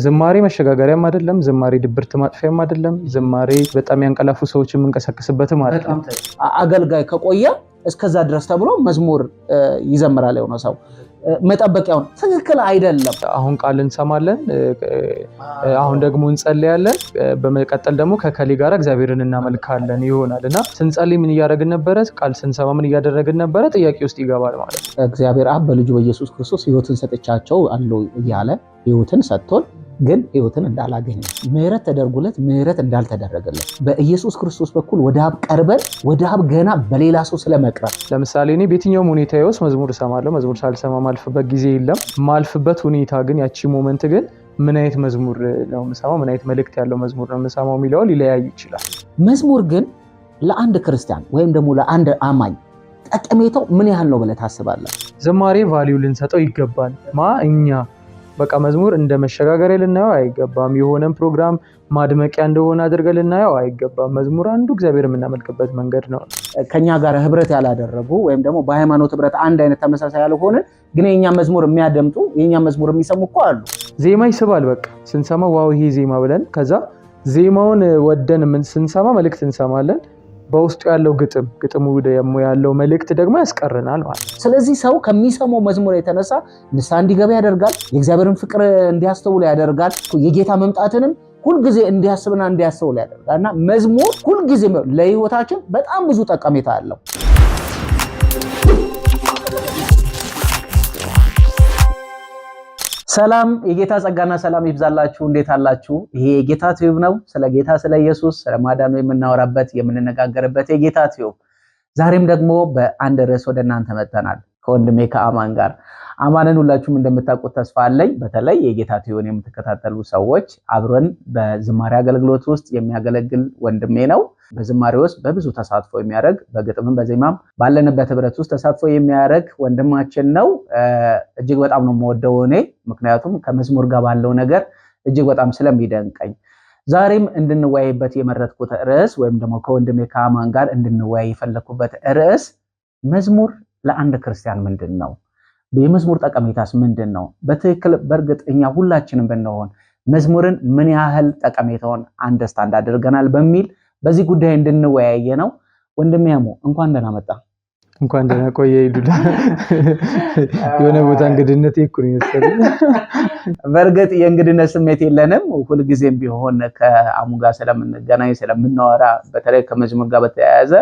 ዝማሬ መሸጋገሪያም አይደለም፣ ዝማሬ ድብርት ማጥፊያም አይደለም፣ ዝማሬ በጣም ያንቀላፉ ሰዎችን የምንቀሳቀስበትም አይደለም። አገልጋይ ከቆየ እስከዛ ድረስ ተብሎ መዝሙር ይዘምራል የሆነ ሰው መጠበቂያው ትክክል አይደለም። አሁን ቃል እንሰማለን፣ አሁን ደግሞ እንጸልያለን፣ በመቀጠል ደግሞ ከከሊ ጋር እግዚአብሔርን እናመልካለን ይሆናልና ስንጸልይ ምን እያደረግን ነበረ? ቃል ስንሰማ ምን እያደረግን ነበረ? ጥያቄ ውስጥ ይገባል ማለት ነው። እግዚአብሔር አብ በልጁ በኢየሱስ ክርስቶስ ሕይወትን ሰጥቻቸው አለው እያለ ሕይወትን ሰጥቶን ግን ሕይወትን እንዳላገኘ ምህረት ተደርጎለት ምህረት እንዳልተደረገለት በኢየሱስ ክርስቶስ በኩል ወደ አብ ቀርበን ወደ አብ ገና በሌላ ሰው ስለመቅረብ ለምሳሌ እኔ በየትኛውም ሁኔታ ውስጥ መዝሙር እሰማለሁ። መዝሙር ሳልሰማ ማልፍበት ጊዜ የለም። ማልፍበት ሁኔታ ግን ያቺ ሞመንት ግን ምን አይነት መዝሙር ነው የምሰማው፣ ምን አይነት መልእክት ያለው መዝሙር ነው የምሰማው የሚለው ሊለያይ ይችላል። መዝሙር ግን ለአንድ ክርስቲያን ወይም ደግሞ ለአንድ አማኝ ጠቀሜታው ምን ያህል ነው ብለህ ታስባለህ? ዝማሬ ቫልዩ ልንሰጠው ይገባል። እኛ በቃ መዝሙር እንደ መሸጋገሪያ ልናየው አይገባም። የሆነም ፕሮግራም ማድመቂያ እንደሆነ አድርገን ልናየው አይገባም። መዝሙር አንዱ እግዚአብሔር የምናመልክበት መንገድ ነው። ከኛ ጋር ህብረት ያላደረጉ ወይም ደግሞ በሃይማኖት ህብረት አንድ አይነት ተመሳሳይ ያልሆነ ግን የኛ መዝሙር የሚያደምጡ የኛ መዝሙር የሚሰሙ እኮ አሉ። ዜማ ይስባል። በቃ ስንሰማ ዋው ይሄ ዜማ ብለን ከዛ ዜማውን ወደን ስንሰማ መልእክት እንሰማለን። በውስጡ ያለው ግጥሙ ደግሞ ያለው መልእክት ደግሞ ያስቀርናል ማለት ነው። ስለዚህ ሰው ከሚሰማው መዝሙር የተነሳ ንስሐ እንዲገባ ያደርጋል፣ የእግዚአብሔርን ፍቅር እንዲያስተውል ያደርጋል፣ የጌታ መምጣትንም ሁልጊዜ እንዲያስብና እንዲያስተውል ያደርጋል። እና መዝሙር ሁልጊዜ ለህይወታችን በጣም ብዙ ጠቀሜታ አለው። ሰላም የጌታ ጸጋና ሰላም ይብዛላችሁ። እንዴት አላችሁ? ይሄ የጌታ ቲዩብ ነው። ስለ ጌታ ስለ ኢየሱስ ስለ ማዳኑ የምናወራበት የምንነጋገርበት የጌታ ቲዩብ። ዛሬም ደግሞ በአንድ ርዕስ ወደ እናንተ መጥተናል ከወንድሜ ከአማን ጋር። አማንን ሁላችሁም እንደምታውቁት ተስፋ አለኝ። በተለይ የጌታ ቲዩብን የምትከታተሉ ሰዎች አብረን በዝማሬ አገልግሎት ውስጥ የሚያገለግል ወንድሜ ነው። በዝማሬ ውስጥ በብዙ ተሳትፎ የሚያደርግ በግጥምም በዜማም ባለንበት ህብረት ውስጥ ተሳትፎ የሚያደርግ ወንድማችን ነው። እጅግ በጣም ነው የምወደው እኔ፣ ምክንያቱም ከመዝሙር ጋር ባለው ነገር እጅግ በጣም ስለሚደንቀኝ። ዛሬም እንድንወያይበት የመረጥኩት ርዕስ ወይም ደግሞ ከወንድሜ ከአማን ጋር እንድንወያይ የፈለኩበት ርዕስ መዝሙር ለአንድ ክርስቲያን ምንድን ነው? የመዝሙር ጠቀሜታስ ምንድን ነው? በትክክል በእርግጥ እኛ ሁላችንም ብንሆን መዝሙርን ምን ያህል ጠቀሜታውን አንደርስታንድ አድርገናል በሚል በዚህ ጉዳይ እንድንወያየ ነው። ወንድሜ ያሞ እንኳን ደህና መጣ። እንኳን ደህና ቆየ ይዱላ። የሆነ ቦታ እንግድነት ይኩን ይመስላል። በእርግጥ የእንግድነት ስሜት የለንም። ሁልጊዜም ቢሆን ከአሙ ጋር ስለምንገናኝ ስለምናወራ፣ በተለይ ከመዝሙር ጋር በተያያዘ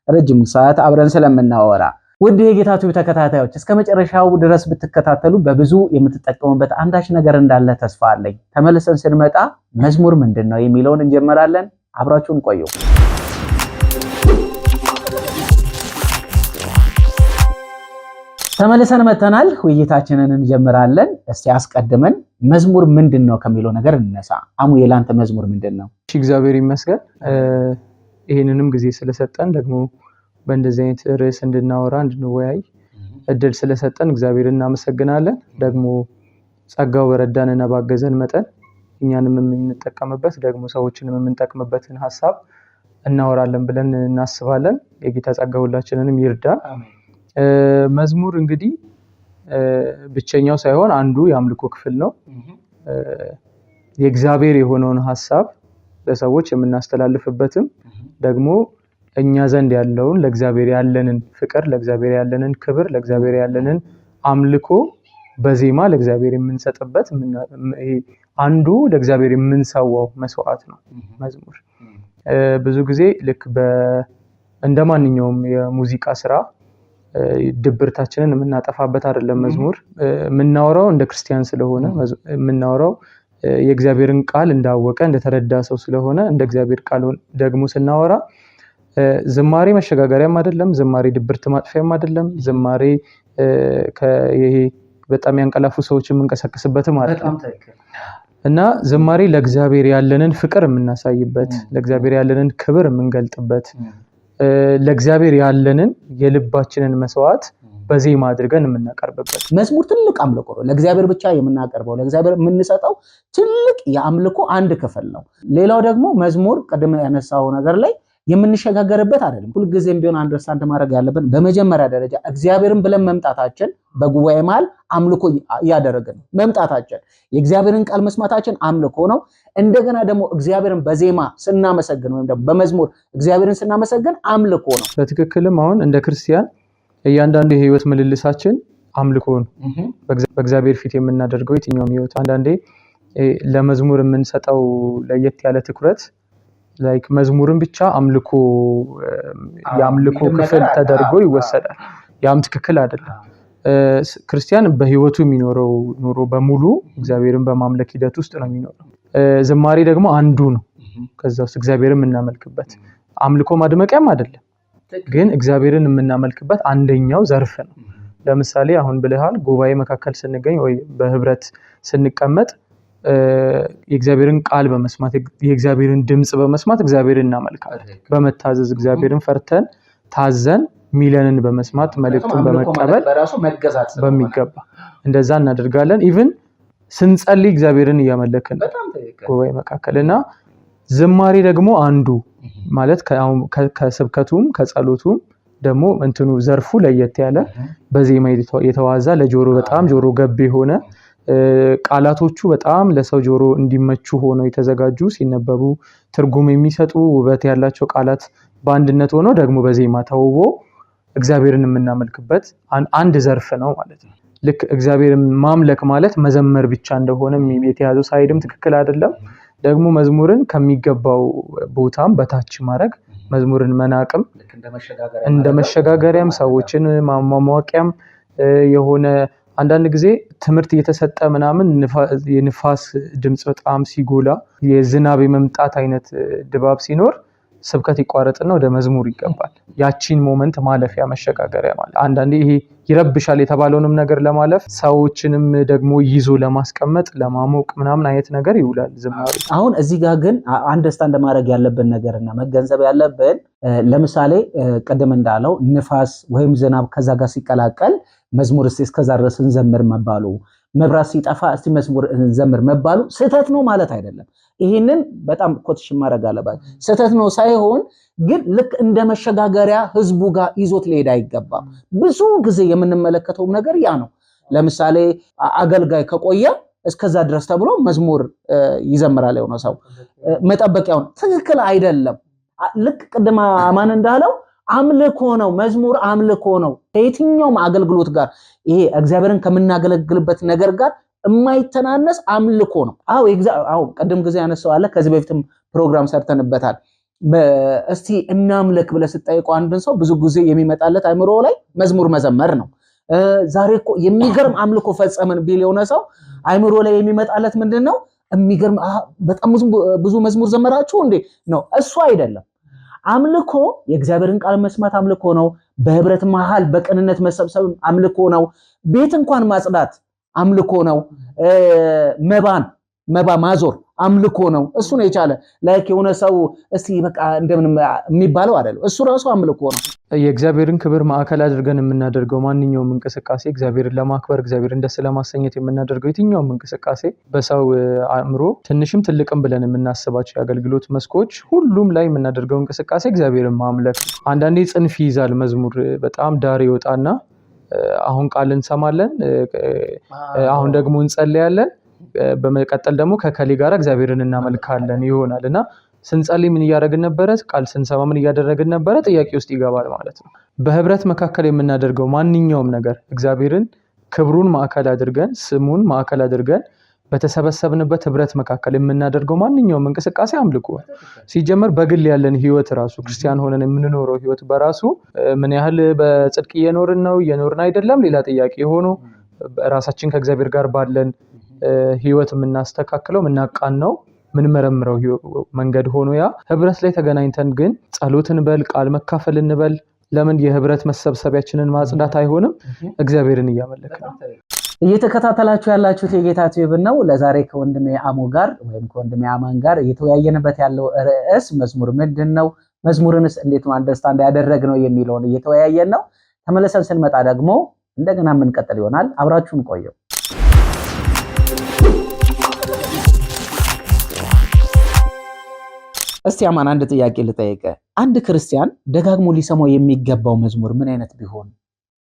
ረጅም ሰዓት አብረን ስለምናወራ ውድ የጌታ ቲዩብ ተከታታዮች እስከ መጨረሻው ድረስ ብትከታተሉ በብዙ የምትጠቀሙበት አንዳች ነገር እንዳለ ተስፋ አለኝ። ተመልሰን ስንመጣ መዝሙር ምንድን ነው የሚለውን እንጀምራለን። አብራችሁን ቆዩ። ተመልሰን መተናል። ውይይታችንን እንጀምራለን። እስቲ አስቀድመን መዝሙር ምንድን ነው ከሚለው ነገር እንነሳ። አሙ የላንተ መዝሙር ምንድን ነው? እግዚአብሔር ይመስገን ይሄንንም ጊዜ ስለሰጠን ደግሞ በእንደዚህ አይነት ርዕስ እንድናወራ እንድንወያይ እድል ስለሰጠን እግዚአብሔር እናመሰግናለን። ደግሞ ጸጋው በረዳንና ባገዘን መጠን እኛንም የምንጠቀምበት ደግሞ ሰዎችንም የምንጠቅምበትን ሐሳብ እናወራለን ብለን እናስባለን። የጌታ ጸጋ ሁላችንንም ይርዳ። መዝሙር እንግዲህ ብቸኛው ሳይሆን አንዱ የአምልኮ ክፍል ነው። የእግዚአብሔር የሆነውን ሐሳብ ለሰዎች የምናስተላልፍበትም ደግሞ እኛ ዘንድ ያለውን ለእግዚአብሔር ያለንን ፍቅር፣ ለእግዚአብሔር ያለንን ክብር፣ ለእግዚአብሔር ያለንን አምልኮ በዜማ ለእግዚአብሔር የምንሰጥበት አንዱ ለእግዚአብሔር የምንሰዋው መስዋዕት ነው መዝሙር። ብዙ ጊዜ ልክ እንደማንኛውም የሙዚቃ ስራ ድብርታችንን የምናጠፋበት አይደለም መዝሙር። የምናወራው እንደ ክርስቲያን ስለሆነ የምናወራው የእግዚአብሔርን ቃል እንዳወቀ እንደተረዳ ሰው ስለሆነ እንደ እግዚአብሔር ቃል ደግሞ ስናወራ ዝማሬ መሸጋገሪያም አይደለም፣ ዝማሬ ድብርት ማጥፊያም አይደለም፣ ዝማሬ ይሄ በጣም ያንቀላፉ ሰዎችን የምንቀሳቀስበትም አይደለም። እና ዝማሬ ለእግዚአብሔር ያለንን ፍቅር የምናሳይበት፣ ለእግዚአብሔር ያለንን ክብር የምንገልጥበት፣ ለእግዚአብሔር ያለንን የልባችንን መስዋዕት በዜማ አድርገን የምናቀርብበት። መዝሙር ትልቅ አምልኮ ነው። ለእግዚአብሔር ብቻ የምናቀርበው ለእግዚአብሔር የምንሰጠው ትልቅ የአምልኮ አንድ ክፍል ነው። ሌላው ደግሞ መዝሙር ቅድም ያነሳው ነገር ላይ የምንሸጋገርበት አይደለም። ሁሉ ጊዜም ቢሆን አንደርስታንድ ማድረግ ያለብን በመጀመሪያ ደረጃ እግዚአብሔርን ብለን መምጣታችን በጉባኤ መሃል አምልኮ ያደረገን መምጣታችን የእግዚአብሔርን ቃል መስማታችን አምልኮ ነው። እንደገና ደግሞ እግዚአብሔርን በዜማ ስናመሰግን ወይም ደግሞ በመዝሙር እግዚአብሔርን ስናመሰግን አምልኮ ነው። በትክክልም አሁን እንደ ክርስቲያን እያንዳንዱ የህይወት ምልልሳችን አምልኮ ነው። በእግዚአብሔር ፊት የምናደርገው የትኛውም ህይወት አንዳንዴ ለመዝሙር የምንሰጠው ለየት ያለ ትኩረት ላይክ መዝሙርን ብቻ አምልኮ የአምልኮ ክፍል ተደርጎ ይወሰዳል። ያም ትክክል አይደለም። ክርስቲያን በህይወቱ የሚኖረው ኑሮ በሙሉ እግዚአብሔርን በማምለክ ሂደት ውስጥ ነው የሚኖረው። ዝማሬ ደግሞ አንዱ ነው ከዛ ውስጥ እግዚአብሔርን የምናመልክበት። አምልኮ ማድመቂያም አይደለም፣ ግን እግዚአብሔርን የምናመልክበት አንደኛው ዘርፍ ነው። ለምሳሌ አሁን ብለሃል ጉባኤ መካከል ስንገኝ ወይ በህብረት ስንቀመጥ የእግዚአብሔርን ቃል በመስማት የእግዚአብሔርን ድምጽ በመስማት እግዚአብሔርን እናመልካለን። በመታዘዝ እግዚአብሔርን ፈርተን ታዘን ሚለንን በመስማት መልእክቱን በመቀበል በሚገባ እንደዛ እናደርጋለን። ኢቭን ስንጸልይ እግዚአብሔርን እያመለክን ጉባኤ መካከልና ዝማሬ ደግሞ አንዱ ማለት ከስብከቱም ከጸሎቱም ደግሞ እንትኑ ዘርፉ ለየት ያለ በዜማ የተዋዛ ለጆሮ በጣም ጆሮ ገብ የሆነ ቃላቶቹ በጣም ለሰው ጆሮ እንዲመቹ ሆነው የተዘጋጁ ሲነበቡ ትርጉም የሚሰጡ ውበት ያላቸው ቃላት በአንድነት ሆነው ደግሞ በዜማ ተውቦ እግዚአብሔርን የምናመልክበት አንድ ዘርፍ ነው ማለት ነው። ልክ እግዚአብሔርን ማምለክ ማለት መዘመር ብቻ እንደሆነ የተያዘው ሳይድም ትክክል አይደለም። ደግሞ መዝሙርን ከሚገባው ቦታም በታች ማድረግ መዝሙርን መናቅም እንደ መሸጋገሪያም ሰዎችን ማሟሟቂያም የሆነ አንዳንድ ጊዜ ትምህርት እየተሰጠ ምናምን የንፋስ ድምጽ በጣም ሲጎላ የዝናብ የመምጣት አይነት ድባብ ሲኖር ስብከት ይቋረጥና ወደ መዝሙር ይገባል። ያቺን ሞመንት ማለፊያ መሸጋገሪያ ማለት አንዳንዴ ይሄ ይረብሻል የተባለውንም ነገር ለማለፍ ሰዎችንም ደግሞ ይዞ ለማስቀመጥ ለማሞቅ ምናምን አይነት ነገር ይውላል ዝማሬ። አሁን እዚህ ጋር ግን አንደርስታንድ ማድረግ ያለብን ነገርና መገንዘብ ያለብን ለምሳሌ ቀደም እንዳለው ንፋስ ወይም ዝናብ ከዛ ጋር ሲቀላቀል መዝሙር እስከዛ ድረስ እንዘምር መባሉ፣ መብራት ሲጠፋ እስቲ መዝሙር እንዘምር መባሉ ስህተት ነው ማለት አይደለም። ይሄንን በጣም ኮቴሽን ማድረግ አለባት። ስህተት ነው ሳይሆን ግን ልክ እንደ መሸጋገሪያ ህዝቡ ጋር ይዞት ሊሄድ አይገባም። ብዙ ጊዜ የምንመለከተው ነገር ያ ነው። ለምሳሌ አገልጋይ ከቆየ እስከዛ ድረስ ተብሎ መዝሙር ይዘምራል የሆነ ሰው መጠበቂያውን ትክክል አይደለም። ልክ ቅድም አማን እንዳለው አምልኮ ነው። መዝሙር አምልኮ ነው። ከየትኛውም አገልግሎት ጋር ይሄ እግዚአብሔርን ከምናገለግልበት ነገር ጋር የማይተናነስ አምልኮ ነው። አዎ ቀደም ጊዜ ያነሳው አለ። ከዚህ በፊትም ፕሮግራም ሰርተንበታል። እስቲ እናምልክ ብለህ ስትጠይቀው አንድን ሰው ብዙ ጊዜ የሚመጣለት አይምሮ ላይ መዝሙር መዘመር ነው። ዛሬ እኮ የሚገርም አምልኮ ፈጸመን ቢል የሆነ ሰው አይምሮ ላይ የሚመጣለት ምንድነው? የሚገርም በጣም ብዙ መዝሙር ዘመራችሁ እንዴ ነው። እሱ አይደለም። አምልኮ የእግዚአብሔርን ቃል መስማት አምልኮ ነው። በህብረት መሃል በቅንነት መሰብሰብ አምልኮ ነው። ቤት እንኳን ማጽዳት አምልኮ ነው። መባ ማዞር አምልኮ ነው። እሱ ነው የቻለ ላይክ የሆነ ሰው እስቲ በቃ እንደምን የሚባለው አይደለም። እሱ ራሱ አምልኮ ነው። የእግዚአብሔርን ክብር ማዕከል አድርገን የምናደርገው ማንኛውም እንቅስቃሴ እግዚአብሔርን ለማክበር እግዚአብሔርን ደስ ለማሰኘት የምናደርገው የትኛውም እንቅስቃሴ በሰው አእምሮ ትንሽም ትልቅም ብለን የምናስባቸው የአገልግሎት መስኮች ሁሉም ላይ የምናደርገው እንቅስቃሴ እግዚአብሔርን ማምለክ። አንዳንዴ ጽንፍ ይይዛል መዝሙር በጣም ዳር ይወጣና አሁን ቃል እንሰማለን፣ አሁን ደግሞ እንጸልያለን፣ በመቀጠል ደግሞ ከከሌ ጋር እግዚአብሔርን እናመልካለን ይሆናል እና ስንጸልይ ምን እያደረግን ነበረ? ቃል ስንሰማ ምን እያደረግን ነበረ? ጥያቄ ውስጥ ይገባል ማለት ነው። በህብረት መካከል የምናደርገው ማንኛውም ነገር እግዚአብሔርን ክብሩን ማዕከል አድርገን ስሙን ማዕከል አድርገን በተሰበሰብንበት ህብረት መካከል የምናደርገው ማንኛውም እንቅስቃሴ አምልኮ። ሲጀመር በግል ያለን ህይወት ራሱ ክርስቲያን ሆነን የምንኖረው ህይወት በራሱ ምን ያህል በጽድቅ እየኖርን አይደለም ሌላ ጥያቄ ሆኖ ራሳችን ከእግዚአብሔር ጋር ባለን ህይወት የምናስተካክለው የምናቃናው ምንመረምረው መንገድ ሆኖ ያ ህብረት ላይ ተገናኝተን ግን ጸሎትን በል ቃል መካፈል እንበል ለምን የህብረት መሰብሰቢያችንን ማጽዳት አይሆንም? እግዚአብሔርን እያመለክን ነው። እየተከታተላችሁ ያላችሁት የጌታ ቲዩብ ነው። ለዛሬ ከወንድሜ አሞ ጋር ወይም ከወንድሜ አማን ጋር እየተወያየንበት ያለው ርዕስ መዝሙር ምንድነው፣ መዝሙርንስ እንዴት ነው አንደርስታንድ ያደረግነው የሚለውን እየተወያየን ነው። ተመለሰን ስንመጣ ደግሞ እንደገና የምንቀጥል ይሆናል። አብራችሁን ቆዩ። እስቲ አማን አንድ ጥያቄ ልጠይቀ። አንድ ክርስቲያን ደጋግሞ ሊሰማው የሚገባው መዝሙር ምን አይነት ቢሆን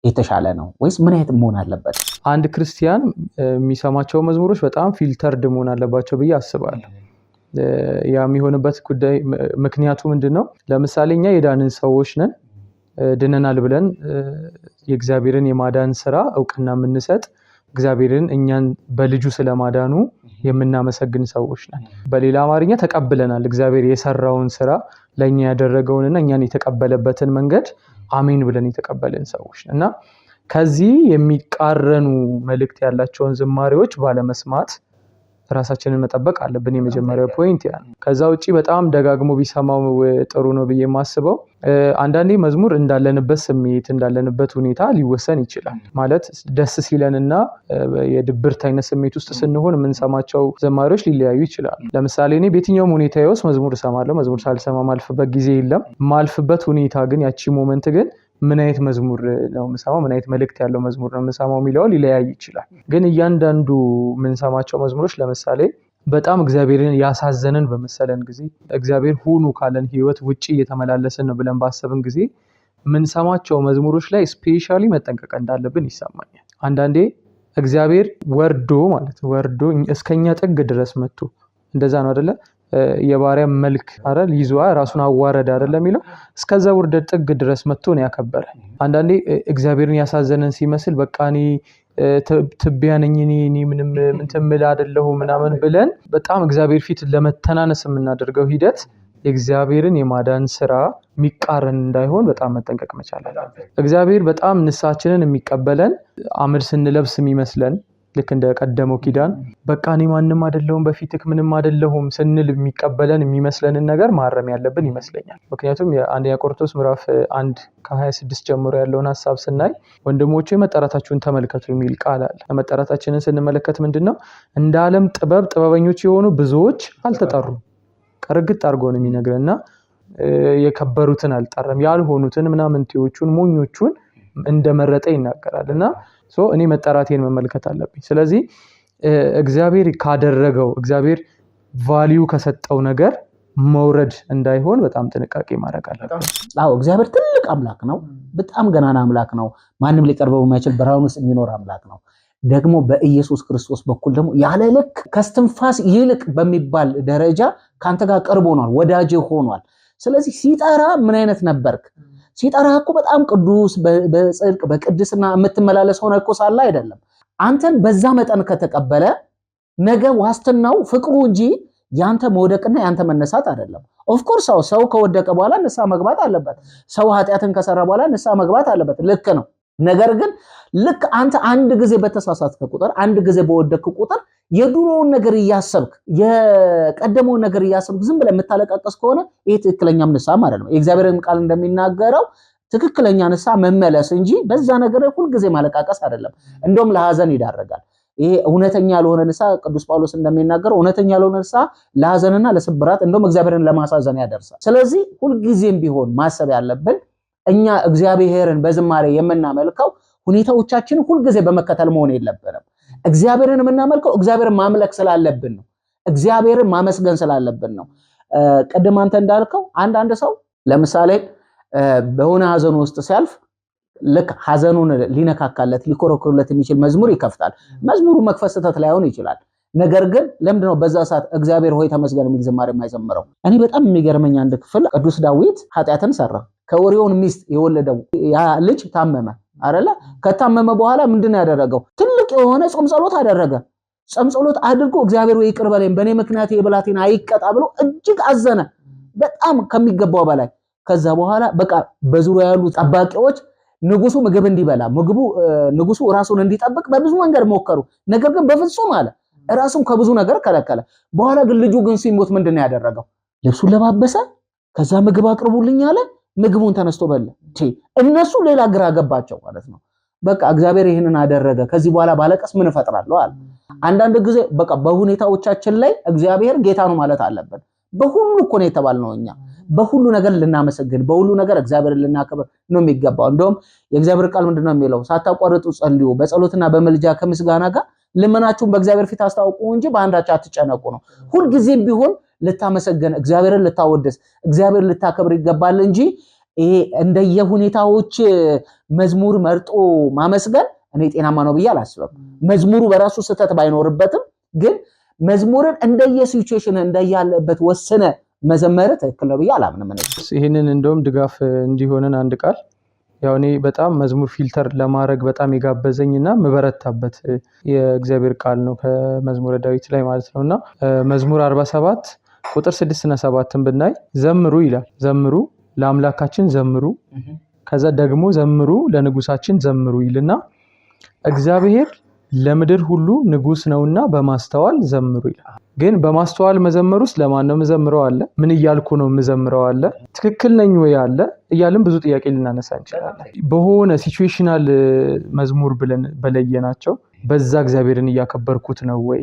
የተሻለ ነው ወይስ ምን አይነት መሆን አለበት? አንድ ክርስቲያን የሚሰማቸው መዝሙሮች በጣም ፊልተርድ መሆን አለባቸው ብዬ አስባለሁ። ያ የሚሆንበት ጉዳይ ምክንያቱ ምንድነው? ለምሳሌ እኛ የዳንን ሰዎች ነን፣ ድነናል ብለን የእግዚአብሔርን የማዳን ስራ እውቅና የምንሰጥ፣ እግዚአብሔርን እኛን በልጁ ስለማዳኑ የምናመሰግን ሰዎች ነን። በሌላ አማርኛ ተቀብለናል፣ እግዚአብሔር የሰራውን ስራ ለኛ ያደረገውንና እኛን የተቀበለበትን መንገድ አሜን ብለን የተቀበልን ሰዎች ነን እና ከዚህ የሚቃረኑ መልእክት ያላቸውን ዝማሬዎች ባለመስማት ራሳችንን መጠበቅ አለብን። የመጀመሪያው ፖይንት ያ ነው። ከዛ ውጪ በጣም ደጋግሞ ቢሰማው ጥሩ ነው ብዬ የማስበው አንዳንዴ መዝሙር እንዳለንበት ስሜት እንዳለንበት ሁኔታ ሊወሰን ይችላል። ማለት ደስ ሲለንና የድብርት አይነት ስሜት ውስጥ ስንሆን የምንሰማቸው ዝማሬዎች ሊለያዩ ይችላሉ። ለምሳሌ እኔ በየትኛውም ሁኔታ ውስጥ መዝሙር እሰማለሁ። መዝሙር ሳልሰማ ማልፍበት ጊዜ የለም። ማልፍበት ሁኔታ ግን ያቺ ሞመንት ግን ምን አይነት መዝሙር ነው የምሰማው፣ ምን አይነት መልእክት ያለው መዝሙር ነው የምሰማው የሚለው ሊለያይ ይችላል። ግን እያንዳንዱ የምንሰማቸው መዝሙሮች ለምሳሌ በጣም እግዚአብሔርን ያሳዘነን በመሰለን ጊዜ፣ እግዚአብሔር ሁኑ ካለን ህይወት ውጪ እየተመላለስን ነው ብለን ባሰብን ጊዜ የምንሰማቸው መዝሙሮች ላይ ስፔሻሊ መጠንቀቅ እንዳለብን ይሰማኛል። አንዳንዴ እግዚአብሔር ወርዶ እስከኛ ጥግ ድረስ መጥቶ እንደዛ ነው አይደለ? የባሪያ መልክ አይደል ይዟ ራሱን አዋረደ አይደል የሚለው እስከዛ ውርደት ጥግ ድረስ መጥቶ ነው ያከበረ። አንዳንዴ እግዚአብሔርን ያሳዘነን ሲመስል በቃ እኔ ትቢያ ነኝ እኔ ምንም ምንትምል አይደለሁ ምናምን ብለን በጣም እግዚአብሔር ፊት ለመተናነስ የምናደርገው ሂደት የእግዚአብሔርን የማዳን ስራ የሚቃረን እንዳይሆን በጣም መጠንቀቅ መቻል አለብን። እግዚአብሔር በጣም ንስሐችንን የሚቀበለን አመድ ስንለብስ የሚመስለን ልክ እንደ ቀደመው ኪዳን በቃ እኔ ማንንም አይደለሁም በፊትክ ምንም አይደለሁም ስንል የሚቀበለን የሚመስለንን ነገር ማረም ያለብን ይመስለኛል። ምክንያቱም የአንደኛ ቆሮንቶስ ምዕራፍ 1 ከ26 ጀምሮ ያለውን ሐሳብ ስናይ ወንድሞቼ መጠራታችሁን ተመልከቱ የሚል ቃል አለ። መጠራታችንን ስንመለከት ምንድነው? እንደ ዓለም ጥበበኞች የሆኑ ብዙዎች አልተጠሩም። ቀርግጥ አድርጎ ነው የሚነግረንና የከበሩትን አልጠራም፣ ያልሆኑትን ምናምንቴዎቹን ሞኞቹን እንደመረጠ ይናገራልና እኔ መጠራቴን መመልከት አለብኝ። ስለዚህ እግዚአብሔር ካደረገው እግዚአብሔር ቫልዩ ከሰጠው ነገር መውረድ እንዳይሆን በጣም ጥንቃቄ ማድረግ አለብን። አዎ እግዚአብሔር ትልቅ አምላክ ነው። በጣም ገናና አምላክ ነው። ማንም ሊቀርበው የማይችል ብርሃን ውስጥ የሚኖር አምላክ ነው። ደግሞ በኢየሱስ ክርስቶስ በኩል ደግሞ ያለ ልክ ከስትንፋስ ይልቅ በሚባል ደረጃ ካንተ ጋር ቀርቦ ሆኗል፣ ወዳጅ ሆኗል። ስለዚህ ሲጠራ ምን አይነት ነበርክ? ሲጠራ እኮ በጣም ቅዱስ በጽድቅ በቅድስና የምትመላለስ ሆነ እኮ ሳለ አይደለም። አንተን በዛ መጠን ከተቀበለ ነገ ዋስትናው ፍቅሩ እንጂ ያንተ መውደቅና ያንተ መነሳት አይደለም። ኦፍ ኮርስ ሰው ከወደቀ በኋላ ንስሐ መግባት አለበት። ሰው ኃጢአትን ከሰራ በኋላ ንስሐ መግባት አለበት። ልክ ነው። ነገር ግን ልክ አንተ አንድ ጊዜ በተሳሳትከ ቁጥር አንድ ጊዜ በወደቅክ ቁጥር የድሮውን ነገር እያሰብክ የቀደመውን ነገር እያሰብክ ዝም ብለህ የምታለቃቀስ ከሆነ ይሄ ትክክለኛም ንስሐ ማለት ነው። የእግዚአብሔርን ቃል እንደሚናገረው ትክክለኛ ንስሐ መመለስ እንጂ በዛ ነገር ሁሉ ጊዜ ማለቃቀስ አይደለም። እንደውም ለሐዘን ይዳረጋል። ይሄ እውነተኛ ያልሆነ ንስሐ ቅዱስ ጳውሎስ እንደሚናገረው እውነተኛ ያልሆነ ንስሐ ለሐዘንና ለስብራት እንደውም እግዚአብሔርን ለማሳዘን ያደርሳል። ስለዚህ ሁሉ ጊዜም ቢሆን ማሰብ ያለብን እኛ እግዚአብሔርን በዝማሬ የምናመልከው ሁኔታዎቻችን ሁሉ ጊዜ በመከተል መሆን የለብንም። እግዚአብሔርን የምናመልከው እግዚአብሔርን ማምለክ ስላለብን ነው። እግዚአብሔርን ማመስገን ስላለብን ነው። ቀደም አንተ እንዳልከው አንድ ሰው ለምሳሌ በሆነ ሐዘን ውስጥ ሲያልፍ ልክ ሐዘኑን ሊነካካለት ሊኮረኩርለት የሚችል መዝሙር ይከፍታል። መዝሙሩ መክፈት ስህተት ላይሆን ይችላል። ነገር ግን ለምንድነው በዛ ሰዓት እግዚአብሔር ሆይ ተመስገን የሚል ዝማሬ የማይዘምረው? እኔ በጣም የሚገርመኝ አንድ ክፍል ቅዱስ ዳዊት ኃጢአትን ሰራ። ከኦሪዮን ሚስት የወለደው ያ ልጅ ታመመ አይደለ? ከታመመ በኋላ ምንድነው ያደረገው? ትልቅ የሆነ ጾም ጸሎት አደረገ። ጾም ጸሎት አድርጎ እግዚአብሔር ወይ ይቅር በለኝ በኔ ምክንያት የብላቴና አይቀጣ ብሎ እጅግ አዘነ፣ በጣም ከሚገባው በላይ። ከዛ በኋላ በቃ በዙሪያ ያሉ ጠባቂዎች ንጉሱ ምግብ እንዲበላ ንጉሱ ራሱን እንዲጠብቅ በብዙ መንገድ ሞከሩ። ነገር ግን በፍጹም አለ ራሱን ከብዙ ነገር ከለከለ። በኋላ ግን ልጁ ግን ሲሞት ምንድነው ያደረገው? ልብሱን ለባበሰ፣ ከዛ ምግብ አቅርቡልኝ አለ። ምግቡን ተነስቶ በላ። እነሱ ሌላ ግራ ገባቸው ማለት ነው። በቃ እግዚአብሔር ይሄንን አደረገ፣ ከዚህ በኋላ ባለቀስ ምን እፈጥራለሁ አለ። አንዳንድ ጊዜ በቃ በሁኔታዎቻችን ላይ እግዚአብሔር ጌታ ነው ማለት አለብን። በሁሉ እኮ ነው የተባልነው እኛ በሁሉ ነገር ልናመሰግን በሁሉ ነገር እግዚአብሔርን ልናከብር ነው የሚገባው። እንደውም የእግዚአብሔር ቃል ምንድነው የሚለው? ሳታቋርጡ ጸልዩ፣ በጸሎትና በመልጃ ከምስጋና ጋር ልመናችሁን በእግዚአብሔር ፊት አስታውቁ እንጂ በአንዳች አትጨነቁ ነው። ሁሉ ጊዜም ቢሆን ልታመሰግን እግዚአብሔርን ልታወድስ እግዚአብሔር ልታከብር ይገባል እንጂ ይሄ እንደየሁኔታዎች መዝሙር መርጦ ማመስገን እኔ ጤናማ ነው ብዬ አላስብም። መዝሙሩ በራሱ ስህተት ባይኖርበትም ግን መዝሙርን እንደየሲቹዌሽን እንደያለበት ወሰነ መዘመር ትክክል ነው ብዬ አላምንም። ይሄንን እንደውም ድጋፍ እንዲሆነን አንድ ቃል ያው እኔ በጣም መዝሙር ፊልተር ለማድረግ በጣም የጋበዘኝና መበረታበት የእግዚአብሔር ቃል ነው ከመዝሙረ ዳዊት ላይ ማለት ነውና መዝሙር 47 ቁጥር 6 እና 7ን ብናይ ዘምሩ ይላል። ዘምሩ ለአምላካችን ዘምሩ፣ ከዛ ደግሞ ዘምሩ ለንጉሳችን ዘምሩ ይልና እግዚአብሔር ለምድር ሁሉ ንጉስ ነውና በማስተዋል ዘምሩ ይላል። ግን በማስተዋል መዘመሩስ ለማን ነው መዘምረው አለ? ምን እያልኩ ነው መዘምረው አለ? ትክክል ነኝ ወይ አለ? እያልን ብዙ ጥያቄ ልናነሳ እንችላለን። በሆነ ሲቹዌሽናል መዝሙር ብለን በለየናቸው በዛ እግዚአብሔርን እያከበርኩት ነው ወይ?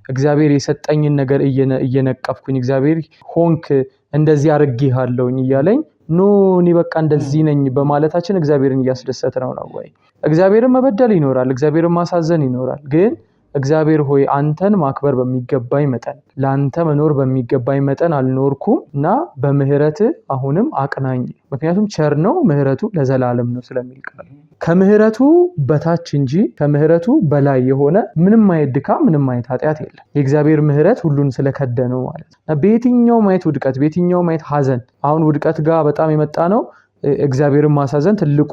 እግዚአብሔር የሰጠኝን ነገር እየነቀፍኩኝ እግዚአብሔር ሆንክ እንደዚህ አርጌሃለሁኝ እያለኝ ኖ እኔ በቃ እንደዚህ ነኝ በማለታችን እግዚአብሔርን እያስደሰትነው ነው ወይ? እግዚአብሔርን መበደል ይኖራል፣ እግዚአብሔርን ማሳዘን ይኖራል። ግን እግዚአብሔር ሆይ አንተን ማክበር በሚገባኝ መጠን ላንተ መኖር በሚገባኝ መጠን አልኖርኩም እና በምህረት አሁንም አቅናኝ። ምክንያቱም ቸር ነው ምህረቱ ለዘላለም ነው ስለሚል ቃል ከምህረቱ በታች እንጂ ከምህረቱ በላይ የሆነ ምንም አይነት ድካም ምንም አይነት ኃጢአት የለም። የእግዚአብሔር ምህረት ሁሉን ስለከደነው ማለት ነው። በየትኛው አይነት ውድቀት በየትኛው አይነት ሐዘን አሁን ውድቀት ጋር በጣም የመጣ ነው እግዚአብሔርን ማሳዘን ትልቁ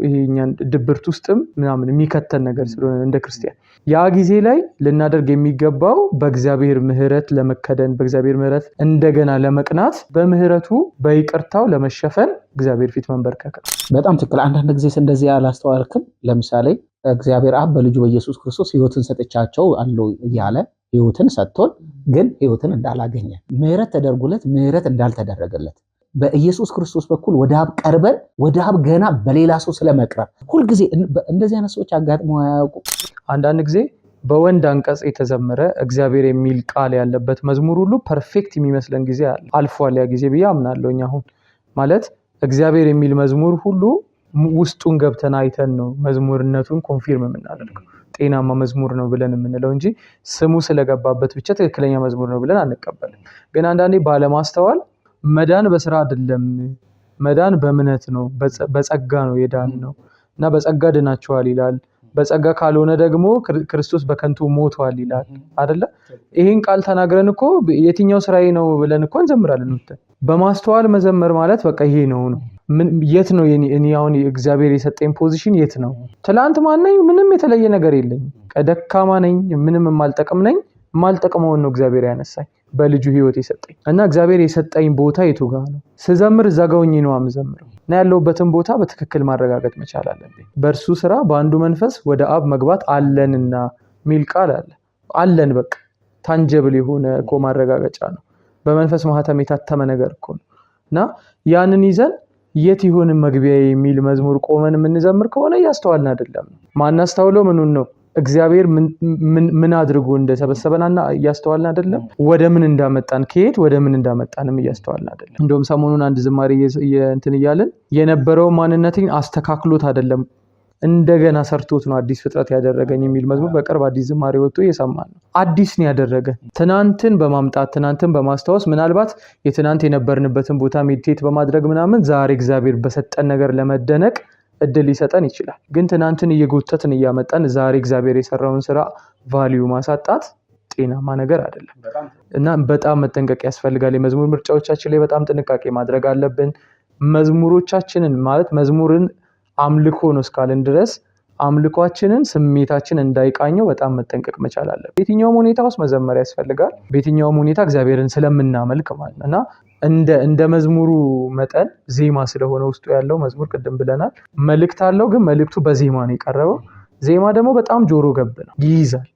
ይሄኛን ድብርት ውስጥም ምናምን የሚከተን ነገር ስለሆነ እንደ ክርስቲያን ያ ጊዜ ላይ ልናደርግ የሚገባው በእግዚአብሔር ምህረት ለመከደን በእግዚአብሔር ምህረት እንደገና ለመቅናት በምህረቱ በይቅርታው ለመሸፈን እግዚአብሔር ፊት መንበርከክ። በጣም ትክክል። አንዳንድ ጊዜ እንደዚህ ያላስተዋልክም ለምሳሌ እግዚአብሔር አብ በልጁ በኢየሱስ ክርስቶስ ሕይወትን ሰጥቻቸው አለው እያለ ሕይወትን ሰጥቶን ግን ሕይወትን እንዳላገኘ ምህረት ተደርጎለት ምህረት እንዳልተደረገለት በኢየሱስ ክርስቶስ በኩል ወደ አብ ቀርበን ወደ አብ ገና በሌላ ሰው ስለመቅረብ ሁልጊዜ እንደዚህ አይነት ሰዎች አጋጥመው አያውቁ። አንዳንድ ጊዜ በወንድ አንቀጽ የተዘመረ እግዚአብሔር የሚል ቃል ያለበት መዝሙር ሁሉ ፐርፌክት የሚመስለን ጊዜ አለ። አልፏል ያ ጊዜ ብዬ አምናለሁኝ። አሁን ማለት እግዚአብሔር የሚል መዝሙር ሁሉ ውስጡን ገብተን አይተን ነው መዝሙርነቱን ኮንፊርም የምናደርገው ጤናማ መዝሙር ነው ብለን የምንለው እንጂ ስሙ ስለገባበት ብቻ ትክክለኛ መዝሙር ነው ብለን አንቀበልም። ግን አንዳንዴ ባለማስተዋል መዳን በስራ አይደለም፣ መዳን በእምነት ነው፣ በጸጋ ነው የዳን ነው እና በጸጋ ድናችኋል ይላል። በጸጋ ካልሆነ ደግሞ ክርስቶስ በከንቱ ሞቷል ይላል አይደለ? ይሄን ቃል ተናግረን እኮ የትኛው ስራዬ ነው ብለን እኮ እንዘምራለን። በማስተዋል መዘመር ማለት በቃ ይሄ ነው። የት ነው እኔ አሁን እግዚአብሔር የሰጠኝ ፖዚሽን የት ነው? ትላንት ማነኝ? ምንም የተለየ ነገር የለኝም። ደካማ ነኝ፣ ምንም የማልጠቅም ነኝ። የማልጠቅመውን ነው እግዚአብሔር ያነሳኝ በልጁ ህይወት የሰጠኝ እና እግዚአብሔር የሰጠኝ ቦታ የቱ ጋር ነው? ስዘምር እዛ ጋር ሆኜ ነው የምዘምረው እና ያለሁበትን ቦታ በትክክል ማረጋገጥ መቻል አለብኝ። በእርሱ ስራ በአንዱ መንፈስ ወደ አብ መግባት አለንና ሚል ቃል አለ። አለን በቃ ታንጀብል የሆነ እኮ ማረጋገጫ ነው። በመንፈስ ማህተም የታተመ ነገር እኮ ነው እና ያንን ይዘን የት ይሆን መግቢያ የሚል መዝሙር ቆመን የምንዘምር ከሆነ እያስተዋልን አይደለም። ማናስተውለው ምኑን ነው? እግዚአብሔር ምን አድርጎ እንደሰበሰበናና እያስተዋልን አይደለም። ወደ ምን እንዳመጣን ከየት ወደ ምን እንዳመጣንም እያስተዋልን አይደለም። እንደውም ሰሞኑን አንድ ዝማሬ እንትን እያልን የነበረው ማንነቴን አስተካክሎት አይደለም እንደገና ሰርቶት ነው አዲስ ፍጥረት ያደረገኝ የሚል መዝሙር በቅርብ አዲስ ዝማሬ ወጥቶ እየሰማን ነው። አዲስ ነው ያደረገን ትናንትን በማምጣት ትናንትን በማስታወስ ምናልባት የትናንት የነበርንበትን ቦታ ሜዲቴት በማድረግ ምናምን ዛሬ እግዚአብሔር በሰጠን ነገር ለመደነቅ እድል ሊሰጠን ይችላል። ግን ትናንትን እየጎተትን እያመጣን ዛሬ እግዚአብሔር የሰራውን ስራ ቫልዩ ማሳጣት ጤናማ ነገር አይደለም እና በጣም መጠንቀቅ ያስፈልጋል። የመዝሙር ምርጫዎቻችን ላይ በጣም ጥንቃቄ ማድረግ አለብን። መዝሙሮቻችንን ማለት መዝሙርን አምልኮ ነው እስካልን ድረስ አምልኳችንን ስሜታችን እንዳይቃኘው በጣም መጠንቀቅ መቻል አለብን። በየትኛውም ሁኔታ ውስጥ መዘመር ያስፈልጋል። በየትኛውም ሁኔታ እግዚአብሔርን ስለምናመልክ ማለት ነውና እንደ መዝሙሩ መጠን ዜማ ስለሆነ ውስጡ ያለው መዝሙር ቅድም ብለናል መልእክት አለው። ግን መልእክቱ በዜማ ነው የቀረበው። ዜማ ደግሞ በጣም ጆሮ ገብ ነው፣ ይይዛል።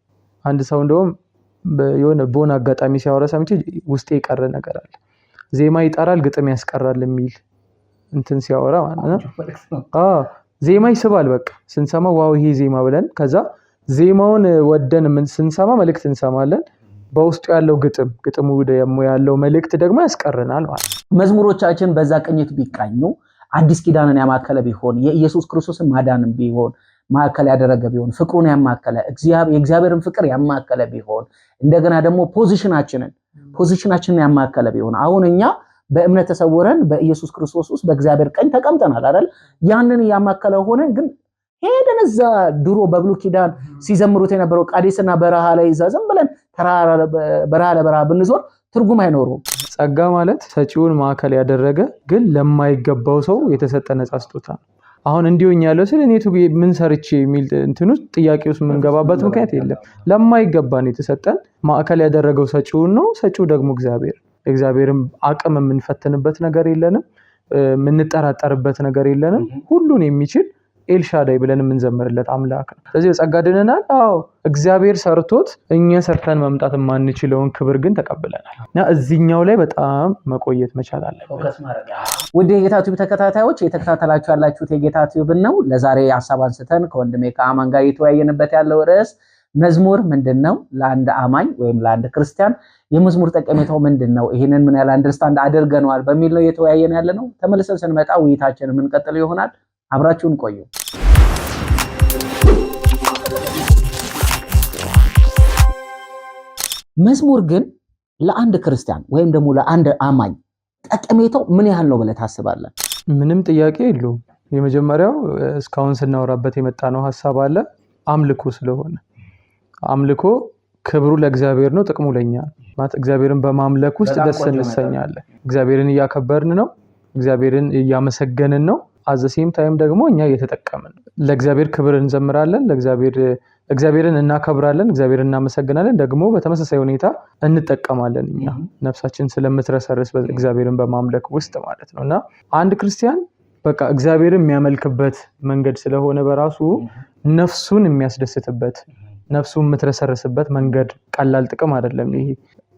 አንድ ሰው እንደውም የሆነ በሆነ አጋጣሚ ሲያወራ ሰምቼ ውስጤ የቀረ ነገር አለ። ዜማ ይጠራል ግጥም ያስቀራል የሚል እንትን ሲያወራ ማለት ነው። ዜማ ይስባል። በቃ ስንሰማ ዋው ይሄ ዜማ ብለን ከዛ ዜማውን ወደን ስንሰማ መልእክት እንሰማለን። በውስጡ ያለው ግጥሙ ደግሞ ያለው መልእክት ደግሞ ያስቀርናል ማለት ነው። መዝሙሮቻችን በዛ ቅኝት ቢቃኙ አዲስ ኪዳንን ያማከለ ቢሆን የኢየሱስ ክርስቶስን ማዳንን ቢሆን ማከለ ያደረገ ቢሆን ፍቅሩን ያማከለ የእግዚአብሔርን ፍቅር ያማከለ ቢሆን እንደገና ደግሞ ፖዚሽናችንን ያማከለ ቢሆን አሁን እኛ በእምነት ተሰውረን በኢየሱስ ክርስቶስ ውስጥ በእግዚአብሔር ቀኝ ተቀምጠናል አይደል? ያንን ያማከለ ሆነን ግን ሄደን እዛ ድሮ በብሉይ ኪዳን ሲዘምሩት የነበረው ቃዴስና በረሃ ላይ ዝም ብለን በረሃ ለበረሃ ብንዞር ትርጉም አይኖረውም። ጸጋ ማለት ሰጪውን ማዕከል ያደረገ ግን ለማይገባው ሰው የተሰጠ ነፃ ስጦታ ነው። አሁን እንዲሆኝ ያለው ስለ እኔቱ ምን ሰርቼ የሚል እንትን ውስጥ ጥያቄ ውስጥ የምንገባበት ምክንያት የለም። ለማይገባን የተሰጠን ማዕከል ያደረገው ሰጪውን ነው። ሰጪው ደግሞ እግዚአብሔር። እግዚአብሔርም አቅም የምንፈትንበት ነገር የለንም፣ የምንጠራጠርበት ነገር የለንም። ሁሉን የሚችል ኤልሻዳይ ብለን የምንዘምርለት አምላክ ነው። ስለዚህ በጸጋ ድነናል። አዎ እግዚአብሔር ሰርቶት እኛ ሰርተን መምጣት የማንችለውን ክብር ግን ተቀብለናል እና እዚህኛው ላይ በጣም መቆየት መቻል አለበት። ውድ የጌታ ቲዩብ ተከታታዮች የተከታተላችሁ ያላችሁት የጌታ ቲዩብን ነው። ለዛሬ ሀሳብ አንስተን ከወንድሜ ከአማን ጋር እየተወያየንበት ያለው ርዕስ መዝሙር ምንድነው? ለአንድ አማኝ ወይም ለአንድ ክርስቲያን የመዝሙር ጠቀሜታው ምንድነው? ይሄንን ምን ያህል አንደርስታንድ አድርገናል በሚል ነው እየተወያየን ያለ ነው። ተመልሰን ስንመጣ ውይይታችንን የምንቀጥል ይሆናል። አብራችሁን ቆዩ። መዝሙር ግን ለአንድ ክርስቲያን ወይም ደግሞ ለአንድ አማኝ ጠቀሜታው ምን ያህል ነው ብለህ ታስባለህ? ምንም ጥያቄ የለውም። የመጀመሪያው እስካሁን ስናወራበት የመጣ ነው ሐሳብ አለ። አምልኮ ስለሆነ አምልኮ ክብሩ ለእግዚአብሔር ነው፣ ጥቅሙ ለኛ ማለት እግዚአብሔርን በማምለክ ውስጥ ደስ እንሰኛለን። እግዚአብሔርን እያከበርን ነው፣ እግዚአብሔርን እያመሰገንን ነው። አዘሴም ታይም ደግሞ እኛ እየተጠቀምን ለእግዚአብሔር ክብር እንዘምራለን፣ እግዚአብሔርን እናከብራለን፣ እግዚአብሔርን እናመሰግናለን። ደግሞ በተመሳሳይ ሁኔታ እንጠቀማለን። እኛ ነፍሳችን ስለምትረሰርስ እግዚአብሔርን በማምለክ ውስጥ ማለት ነውና አንድ ክርስቲያን በቃ እግዚአብሔርን የሚያመልክበት መንገድ ስለሆነ በራሱ ነፍሱን የሚያስደስትበት ነፍሱን የምትረሰርስበት መንገድ ቀላል ጥቅም አይደለም። ይሄ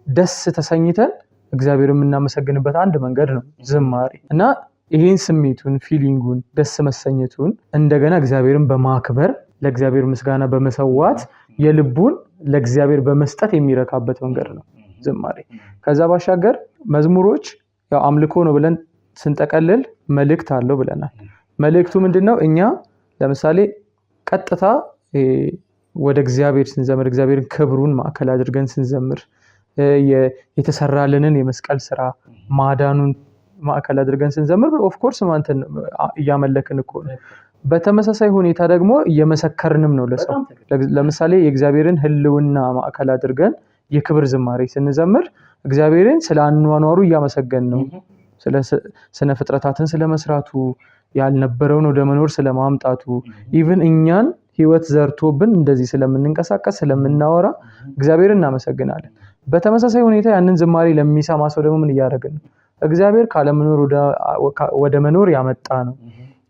ደስ ተሰኝተን እግዚአብሔርን የምናመሰግንበት አንድ መንገድ ነው ዝማሬ እና ይሄን ስሜቱን ፊሊንጉን ደስ መሰኘቱን እንደገና እግዚአብሔርን በማክበር ለእግዚአብሔር ምስጋና በመሰዋት የልቡን ለእግዚአብሔር በመስጠት የሚረካበት መንገድ ነው ዝማሬ። ከዛ ባሻገር መዝሙሮች ያው አምልኮ ነው ብለን ስንጠቀልል መልእክት አለው ብለናል። መልእክቱ ምንድነው? እኛ ለምሳሌ ቀጥታ ወደ እግዚአብሔር ስንዘምር እግዚአብሔርን ክብሩን ማዕከል አድርገን ስንዘምር የተሰራልንን የመስቀል ስራ ማዳኑን ማዕከል አድርገን ስንዘምር ኦፍ ኮርስ ማንተን እያመለክን እኮ ነው። በተመሳሳይ ሁኔታ ደግሞ እየመሰከርንም ነው ለሰው። ለምሳሌ የእግዚአብሔርን ሕልውና ማዕከል አድርገን የክብር ዝማሬ ስንዘምር እግዚአብሔርን ስለ አኗኗሩ እያመሰገን ነው። ስነ ፍጥረታትን ስለመስራቱ፣ ያልነበረውን ወደ መኖር ስለማምጣቱ፣ ኢቭን እኛን ህይወት ዘርቶብን እንደዚህ ስለምንንቀሳቀስ ስለምናወራ እግዚአብሔርን እናመሰግናለን። በተመሳሳይ ሁኔታ ያንን ዝማሬ ለሚሰማ ሰው ደግሞ ምን እያደረግን ነው? እግዚአብሔር ካለመኖር ወደ መኖር ያመጣ ነው።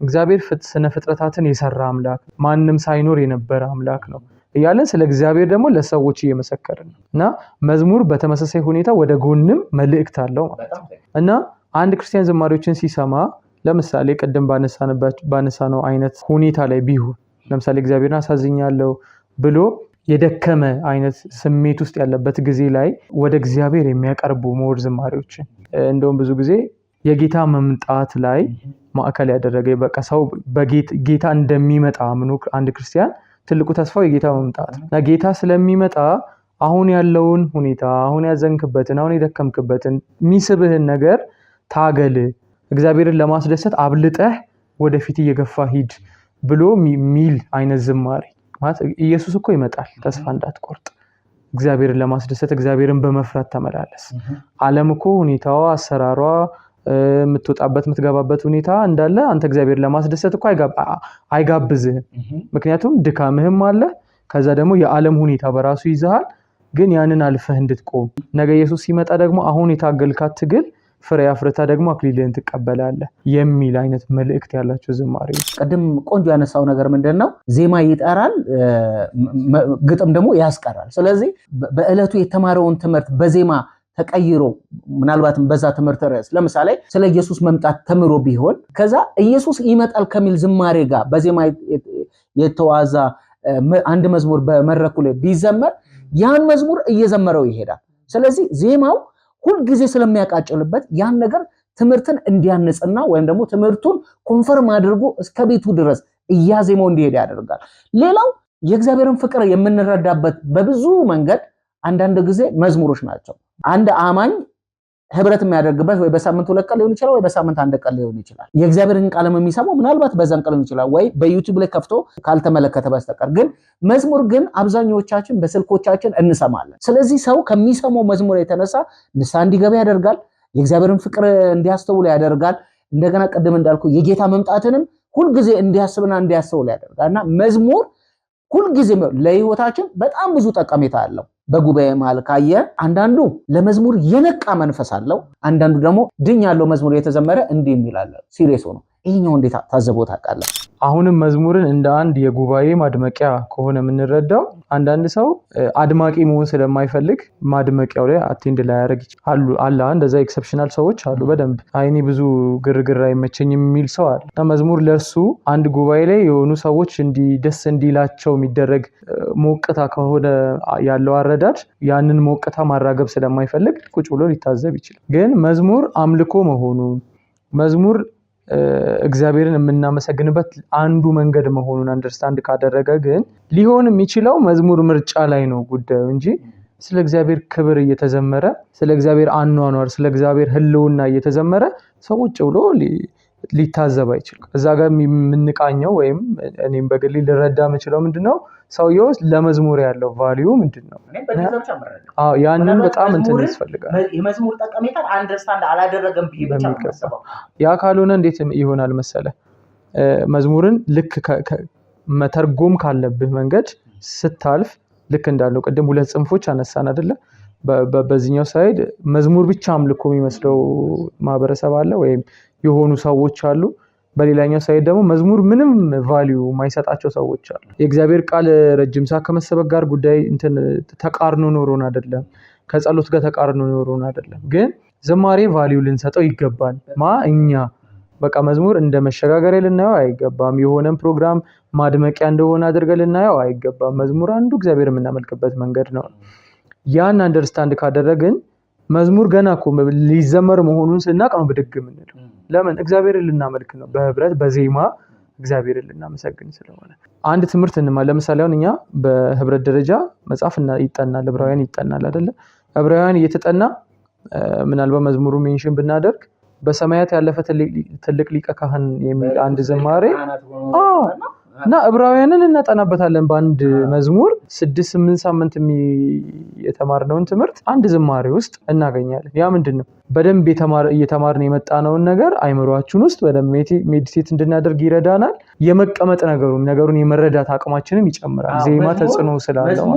እግዚአብሔር ስነ ፍጥረታትን የሰራ አምላክ፣ ማንም ሳይኖር የነበረ አምላክ ነው እያለን ስለ እግዚአብሔር ደግሞ ለሰዎች እየመሰከርን ነው። እና መዝሙር በተመሳሳይ ሁኔታ ወደ ጎንም መልእክት አለው ማለት ነው። እና አንድ ክርስቲያን ዝማሬዎችን ሲሰማ ለምሳሌ ቅድም ባነሳነው አይነት ሁኔታ ላይ ቢሆን ለምሳሌ እግዚአብሔርን አሳዝኛለሁ ብሎ የደከመ አይነት ስሜት ውስጥ ያለበት ጊዜ ላይ ወደ እግዚአብሔር የሚያቀርቡ መወር ዝማሬዎችን እንደውም ብዙ ጊዜ የጌታ መምጣት ላይ ማዕከል ያደረገ በቃ ሰው በጌታ እንደሚመጣ አምኖ አንድ ክርስቲያን ትልቁ ተስፋው የጌታ መምጣት እና ጌታ ስለሚመጣ አሁን ያለውን ሁኔታ አሁን ያዘንክበትን አሁን የደከምክበትን ሚስብህን ነገር ታገል፣ እግዚአብሔርን ለማስደሰት አብልጠህ ወደፊት እየገፋ ሂድ ብሎ ሚል አይነት ዝማሬ ማለት ኢየሱስ እኮ ይመጣል፣ ተስፋ እንዳትቆርጥ፣ እግዚአብሔርን ለማስደሰት እግዚአብሔርን በመፍራት ተመላለስ። ዓለም እኮ ሁኔታዋ አሰራሯ የምትወጣበት የምትገባበት ሁኔታ እንዳለ አንተ እግዚአብሔር ለማስደሰት እኮ አይጋብዝህም። ምክንያቱም ድካምህም አለ፣ ከዛ ደግሞ የዓለም ሁኔታ በራሱ ይዘሃል። ግን ያንን አልፈህ እንድትቆም ነገ ኢየሱስ ሲመጣ ደግሞ አሁን የታገልካት ትግል ፍሬ አፍርታ ደግሞ አክሊልህን ትቀበላለህ የሚል አይነት መልእክት ያላቸው ዝማሬዎች። ቅድም ቆንጆ ያነሳው ነገር ምንድነው? ዜማ ይጠራል፣ ግጥም ደግሞ ያስቀራል። ስለዚህ በእለቱ የተማረውን ትምህርት በዜማ ተቀይሮ ምናልባትም በዛ ትምህርት ርዕስ ለምሳሌ ስለ ኢየሱስ መምጣት ተምሮ ቢሆን ከዛ ኢየሱስ ይመጣል ከሚል ዝማሬ ጋር በዜማ የተዋዛ አንድ መዝሙር በመድረኩ ላይ ቢዘመር ያን መዝሙር እየዘመረው ይሄዳል። ስለዚህ ዜማው ሁል ጊዜ ስለሚያቃጭልበት ያን ነገር ትምህርትን እንዲያንጽና ወይም ደግሞ ትምህርቱን ኮንፈርም አድርጎ እስከ ቤቱ ድረስ እያዜመው እንዲሄድ ያደርጋል። ሌላው የእግዚአብሔርን ፍቅር የምንረዳበት በብዙ መንገድ አንዳንድ ጊዜ መዝሙሮች ናቸው። አንድ አማኝ ህብረት የሚያደርግበት ወይ በሳምንት 2 ቀን ሊሆን ይችላል ወይ በሳምንት 1 ቀን ሊሆን ይችላል። የእግዚአብሔርን ቃልም የሚሰማው ምናልባት በዛን ቀን ሊሆን ይችላል ወይ በዩቲዩብ ላይ ከፍቶ ካልተመለከተ በስተቀር። ግን መዝሙር ግን አብዛኞቻችን በስልኮቻችን እንሰማለን። ስለዚህ ሰው ከሚሰማው መዝሙር የተነሳ ንስሐ እንዲገባ ያደርጋል፣ የእግዚአብሔርን ፍቅር እንዲያስተውል ያደርጋል። እንደገና ቀደም እንዳልኩ የጌታ መምጣትንም ሁልጊዜ እንዲያስብና እንዲያስተውል ያደርጋልና መዝሙር ሁልጊዜ ለህይወታችን በጣም ብዙ ጠቀሜታ አለው። በጉባኤ መሃል ካየ አንዳንዱ ለመዝሙር የነቃ መንፈስ አለው፣ አንዳንዱ ደግሞ ድኝ ያለው መዝሙር የተዘመረ እንዲህ የሚላል ሲሪየስ ሆኖ ይሄኛው እንዴት ታዘበው ታውቃለህ? አሁንም መዝሙርን እንደ አንድ የጉባኤ ማድመቂያ ከሆነ የምንረዳው አንዳንድ ሰው አድማቂ መሆን ስለማይፈልግ ማድመቂያው ላይ አቴንድ ላይ ያደርግ አለ። እንደዛ ኤክሰፕሽናል ሰዎች አሉ። በደንብ አይኔ ብዙ ግርግር አይመቸኝም የሚል ሰው አለ። እና መዝሙር ለሱ አንድ ጉባኤ ላይ የሆኑ ሰዎች ደስ እንዲላቸው የሚደረግ ሞቅታ ከሆነ ያለው አረዳድ ያንን ሞቅታ ማራገብ ስለማይፈልግ ቁጭ ብሎ ሊታዘብ ይችላል። ግን መዝሙር አምልኮ መሆኑን መዝሙር እግዚአብሔርን የምናመሰግንበት አንዱ መንገድ መሆኑን አንደርስታንድ ካደረገ ግን ሊሆን የሚችለው መዝሙር ምርጫ ላይ ነው ጉዳዩ እንጂ ስለ እግዚአብሔር ክብር እየተዘመረ ስለ እግዚአብሔር አኗኗር ስለ እግዚአብሔር ሕልውና እየተዘመረ ሰዎች ብሎ ሊታዘብ አይችልም። እዛ ጋር የምንቃኘው ወይም እኔም በግሌ ልረዳ የምችለው ምንድነው ሰውየው ለመዝሙር ያለው ቫልዩ ምንድነው? ያንን በጣም እንትን ያስፈልጋል። የመዝሙር ጠቀሜታ አንደርስታንድ አላደረገም ብዬ ብቻ ማሰበው ያ ካልሆነ እንዴት ይሆናል መሰለ መዝሙርን ልክ መተርጎም ካለብህ መንገድ ስታልፍ ልክ እንዳለው ቅድም 2 ጽንፎች አነሳን አይደለ? በዚህኛው ሳይድ መዝሙር ብቻ አምልኮ የሚመስለው ማህበረሰብ አለ ወይም የሆኑ ሰዎች አሉ። በሌላኛው ሳይድ ደግሞ መዝሙር ምንም ቫልዩ የማይሰጣቸው ሰዎች አሉ። የእግዚአብሔር ቃል ረጅም ሰዓት ከመሰበክ ጋር ጉዳይ እንትን ተቃርኖ ኖሮን አይደለም፣ ከጸሎት ጋር ተቃርኖ ኖሮን አይደለም። ግን ዝማሬ ቫልዩ ልንሰጠው ይገባል። እኛ በቃ መዝሙር እንደ መሸጋገሪያ ልናየው አይገባም። የሆነም ፕሮግራም ማድመቂያ እንደሆነ አድርገን ልናየው አይገባም። መዝሙር አንዱ እግዚአብሔር የምናመልክበት መንገድ ነው። ያን አንደርስታንድ ካደረግን መዝሙር ገና እኮ ሊዘመር መሆኑን ስናቅ ነው ብድግ የምንለው። ለምን? እግዚአብሔርን ልናመልክ ነው። በህብረት በዜማ እግዚአብሔርን ልናመሰግን ስለሆነ አንድ ትምህርት ለምሳሌ አሁን እኛ በህብረት ደረጃ መጽሐፍ ይጠናል፣ ዕብራውያን ይጠናል አይደለ? ዕብራውያን እየተጠና ምናልባት መዝሙሩ ሜንሽን ብናደርግ በሰማያት ያለፈ ትልቅ ሊቀ ካህን የሚል አንድ ዝማሬ እና ዕብራውያንን እናጠናበታለን። በአንድ መዝሙር 6-8 ሳምንት የተማርነውን ትምህርት አንድ ዝማሬ ውስጥ እናገኛለን። ያ ምንድነው? በደንብ እየተማርን የመጣነውን ነገር አይምሮአችን ውስጥ በደንብ ሜዲቴት እንድናደርግ ይረዳናል። የመቀመጥ ነገሩን የመረዳት አቅማችንም ይጨምራል። ዜማ ተጽዕኖ ስላለው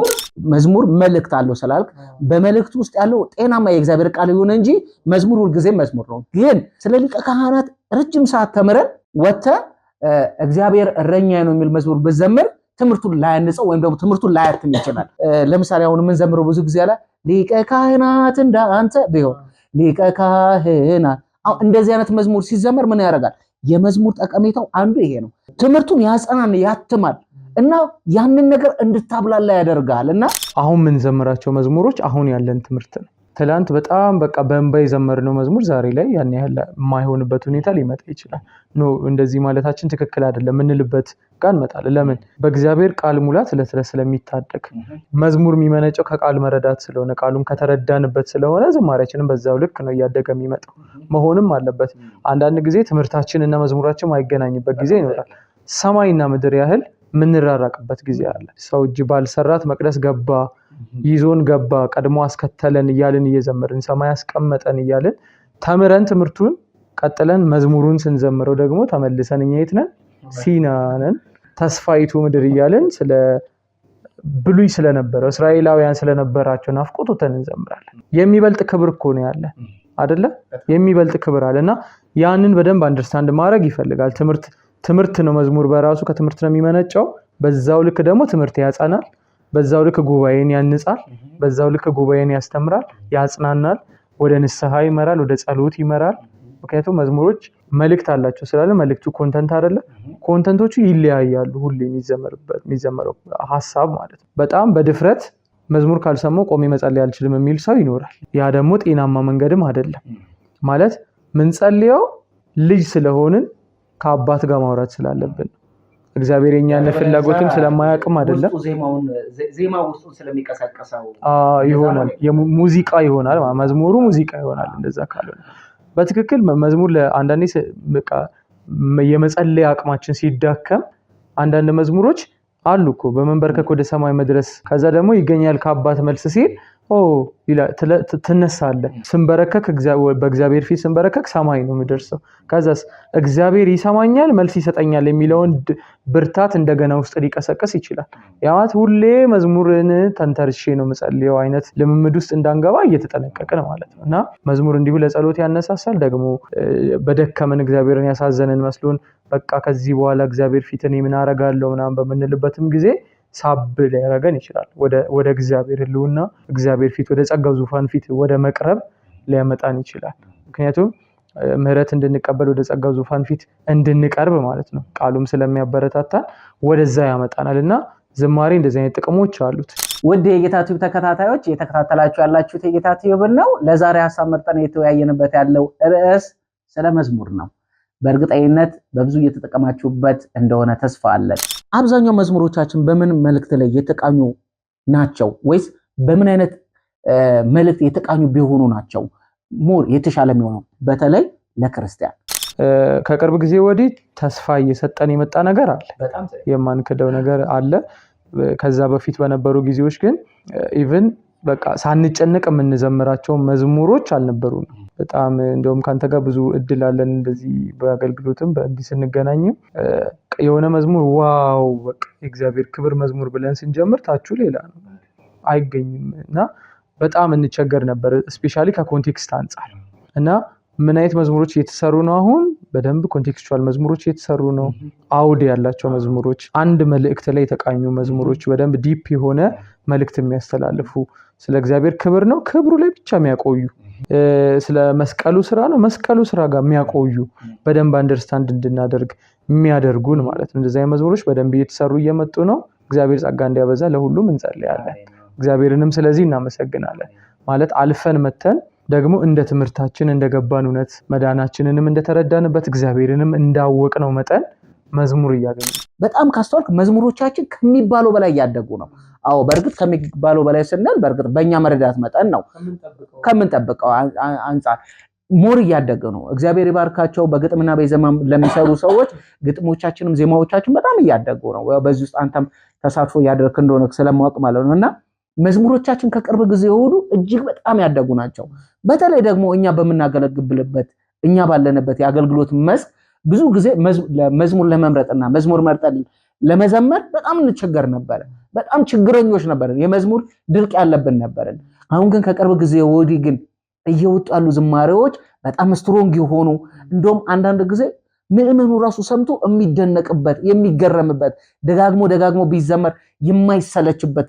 መዝሙር መልእክት አለው ስላልክ በመልእክቱ ውስጥ ያለው ጤናማ የእግዚአብሔር ቃል ይሁን እንጂ መዝሙር ሁልጊዜም መዝሙር ነው። ግን ስለ ሊቀ ካህናት ረጅም ሰዓት ተምረን ወጥተህ እግዚአብሔር እረኛዬ ነው የሚል መዝሙር በዘመር ትምህርቱን ላያንጸው ወይም ደግሞ ትምህርቱን ላያትም ይችላል። ለምሳሌ አሁን ምን ዘምረው ብዙ ጊዜ ያለ ሊቀ ካህናት እንዳንተ ቢሆን ሊቀ ካህናት እንደዚህ አይነት መዝሙር ሲዘመር ምን ያደርጋል? የመዝሙር ጠቀሜታው አንዱ ይሄ ነው። ትምህርቱን ያጸናን ያትማል እና ያንን ነገር እንድታብላላ ያደርጋል። እና አሁን ምን ዘምራቸው መዝሙሮች አሁን ያለን ትምህርት ነው። ትላንት በጣም በቃ በእንባ የዘመርነው መዝሙር ዛሬ ላይ ያን ያህል የማይሆንበት ሁኔታ ሊመጣ ይችላል። እንደዚህ ማለታችን ትክክል አይደለም ምንልበት ጋር እንመጣለን። ለምን? በእግዚአብሔር ቃል ሙላት ዕለት ስለሚታደግ መዝሙር የሚመነጨው ከቃል መረዳት ስለሆነ ቃሉን ከተረዳንበት ስለሆነ ዝማሬያችንን በዛው ልክ ነው እያደገ የሚመጣው መሆንም አለበት። አንዳንድ ጊዜ ትምህርታችን እና መዝሙራችን ማይገናኝበት ጊዜ ይኖራል። ሰማይና ምድር ያህል ምንራራቅበት ጊዜ አለ። ሰው እጅ ባልሰራት መቅደስ ገባ፣ ይዞን ገባ፣ ቀድሞ አስከተለን እያልን እየዘመርን ሰማይ አስቀመጠን እያልን ተምረን ትምህርቱን ቀጥለን መዝሙሩን ስንዘምረው ደግሞ ተመልሰን እኛ የት ነን? ሲና ነን። ተስፋይቱ ምድር እያልን ስለ ብሉይ ስለነበረው እስራኤላውያን ስለነበራቸው ናፍቆት ወተን እንዘምራለን። የሚበልጥ ክብር እኮ ነው ያለ አይደለ? የሚበልጥ ክብር አለና ያንን በደንብ አንደርስታንድ ማድረግ ይፈልጋል። ትምህርት ነው። መዝሙር በራሱ ከትምህርት ነው የሚመነጨው። በዛው ልክ ደግሞ ትምህርት ያጸናል። በዛው ልክ ጉባኤን ያንጻል። በዛው ልክ ጉባኤን ያስተምራል፣ ያጽናናል፣ ወደ ንስሐ ይመራል፣ ወደ ጸሎት ይመራል። ምክንያቱም መዝሙሮች መልእክት አላቸው ስላለ መልእክቱ ኮንተንት አይደለ? ኮንተንቶቹ ይለያያሉ። ሁሌ የሚዘመረው ሐሳብ ማለት ነው። በጣም በድፍረት መዝሙር ካልሰማው ቆሜ መጸለይ አልችልም የሚል ሰው ይኖራል። ያ ደግሞ ጤናማ መንገድም አይደለም። ማለት ምን ጸልየው ልጅ ስለሆንን ከአባት ጋር ማውራት ስላለብን እግዚአብሔር የኛን ፍላጎትም ስለማያውቅም አይደለም ዜማው ውስጡን ስለሚቀሰቀሰው ይሆናል ሙዚቃ ይሆናል መዝሙሩ ሙዚቃ ይሆናል። እንደዛ ካልሆነ በትክክል መዝሙር ለአንዳንዴ በቃ የመጸለይ አቅማችን ሲዳከም አንዳንድ መዝሙሮች አሉ እኮ በመንበርከክ ወደ ሰማይ መድረስ ከዛ ደግሞ ይገኛል ከአባት መልስ ሲል ትነሳለህ። ስንበረከክ በእግዚአብሔር ፊት ስንበረከክ ሰማይ ነው የሚደርሰው። ከዛስ እግዚአብሔር ይሰማኛል መልስ ይሰጠኛል የሚለውን ብርታት እንደገና ውስጥ ሊቀሰቀስ ይችላል። ያማት ሁሌ መዝሙርን ተንተርሼ ነው የምጸልየው አይነት ልምምድ ውስጥ እንዳንገባ እየተጠነቀቅን ማለት ነው። እና መዝሙር እንዲሁ ለጸሎት ያነሳሳል። ደግሞ በደከመን እግዚአብሔርን ያሳዘነን መስሎን በቃ ከዚህ በኋላ እግዚአብሔር ፊት እኔ ምን አደርጋለሁ ምናምን በምንልበትም ጊዜ ሳብ ሊያረገን ይችላል። ወደ እግዚአብሔር ህልውና እግዚአብሔር ፊት ወደ ጸጋው ዙፋን ፊት ወደ መቅረብ ሊያመጣን ይችላል። ምክንያቱም ምህረት እንድንቀበል ወደ ጸጋው ዙፋን ፊት እንድንቀርብ ማለት ነው። ቃሉም ስለሚያበረታታን ወደዛ ያመጣናልና ዝማሬ እንደዚህ አይነት ጥቅሞች አሉት። ውድ የጌታ ቲዩብ ተከታታዮች እየተከታተላችሁ ያላችሁት የጌታ ቲዩብ ነው። ለዛሬ ሐሳብ መርጠን የተወያየንበት ያለው ርዕስ ስለ መዝሙር ነው። በእርግጠኝነት በብዙ እየተጠቀማችሁበት እንደሆነ ተስፋ አለን። አብዛኛው መዝሙሮቻችን በምን መልእክት ላይ የተቃኙ ናቸው ወይስ በምን አይነት መልእክት የተቃኙ ቢሆኑ ናቸው ሞር የተሻለ የሚሆነው በተለይ ለክርስቲያን? ከቅርብ ጊዜ ወዲህ ተስፋ እየሰጠን የመጣ ነገር አለ፣ የማንክደው ነገር አለ። ከዛ በፊት በነበሩ ጊዜዎች ግን ኢቭን በቃ ሳንጨነቅ የምንዘምራቸው መዝሙሮች አልነበሩም። በጣም እንደውም ካንተ ጋር ብዙ እድል አለን እንደዚህ በአገልግሎትም በእንዲህ ስንገናኝም የሆነ መዝሙር ዋው በቃ እግዚአብሔር ክብር መዝሙር ብለን ስንጀምር ታቹ ሌላ ነው አይገኝም እና በጣም እንቸገር ነበር ስፔሻሊ ከኮንቴክስት አንፃር። እና ምን አይነት መዝሙሮች እየተሰሩ ነው አሁን? በደንብ ኮንቴክስቹዋል መዝሙሮች እየተሰሩ ነው። አውድ ያላቸው መዝሙሮች፣ አንድ መልእክት ላይ የተቃኙ መዝሙሮች፣ በደንብ ዲፕ የሆነ መልእክት የሚያስተላልፉ፣ ስለ እግዚአብሔር ክብር ነው ክብሩ ላይ ብቻ የሚያቆዩ፣ ስለ መስቀሉ ስራ ነው መስቀሉ ስራ ጋር የሚያቆዩ፣ በደንብ አንደርስታንድ እንድናደርግ የሚያደርጉን ማለት ነው። እንደዚህ አይነት መዝሙሮች በደንብ እየተሰሩ እየመጡ ነው። እግዚአብሔር ጸጋ እንዲያበዛ ለሁሉም እንጸልያለን። እግዚአብሔርንም ስለዚህ እናመሰግናለን። ማለት አልፈን መተን ደግሞ እንደ ትምህርታችን እንደገባን እውነት መዳናችንንም እንደተረዳንበት እግዚአብሔርንም እንዳወቅነው መጠን መዝሙር እያገኘ በጣም ካስተዋልክ መዝሙሮቻችን ከሚባለው በላይ ያደጉ ነው። አዎ በእርግጥ ከሚባለው በላይ ስንል በእርግጥ በእኛ መረዳት መጠን ነው ከምንጠብቀው አንፃር ሞር እያደገ ነው። እግዚአብሔር ይባርካቸው። በግጥምና በዜማ ለሚሰሩ ሰዎች ግጥሞቻችንም ዜማዎቻችን በጣም እያደጉ ነው። በዚህ ውስጥ አንተም ተሳትፎ እያደረክ እንደሆነ ስለማወቅ ማለት ነውና መዝሙሮቻችን ከቅርብ ጊዜ ሁሉ እጅግ በጣም ያደጉ ናቸው። በተለይ ደግሞ እኛ በመናገለግልበት እኛ ባለንበት የአገልግሎት መስክ ብዙ ጊዜ መዝሙር ለመምረጥና መዝሙር መርጠን ለመዘመር በጣም እንቸገር ነበር። በጣም ችግረኞች ነበርን። የመዝሙር ድርቅ ያለብን ነበርን። አሁን ግን ከቅርብ ጊዜ ወዲህ ግን እየወጡ ያሉ ዝማሬዎች በጣም ስትሮንግ የሆኑ እንደውም አንዳንድ ጊዜ ምዕመኑ ራሱ ሰምቶ የሚደነቅበት የሚገረምበት ደጋግሞ ቢዘመር የማይሰለችበት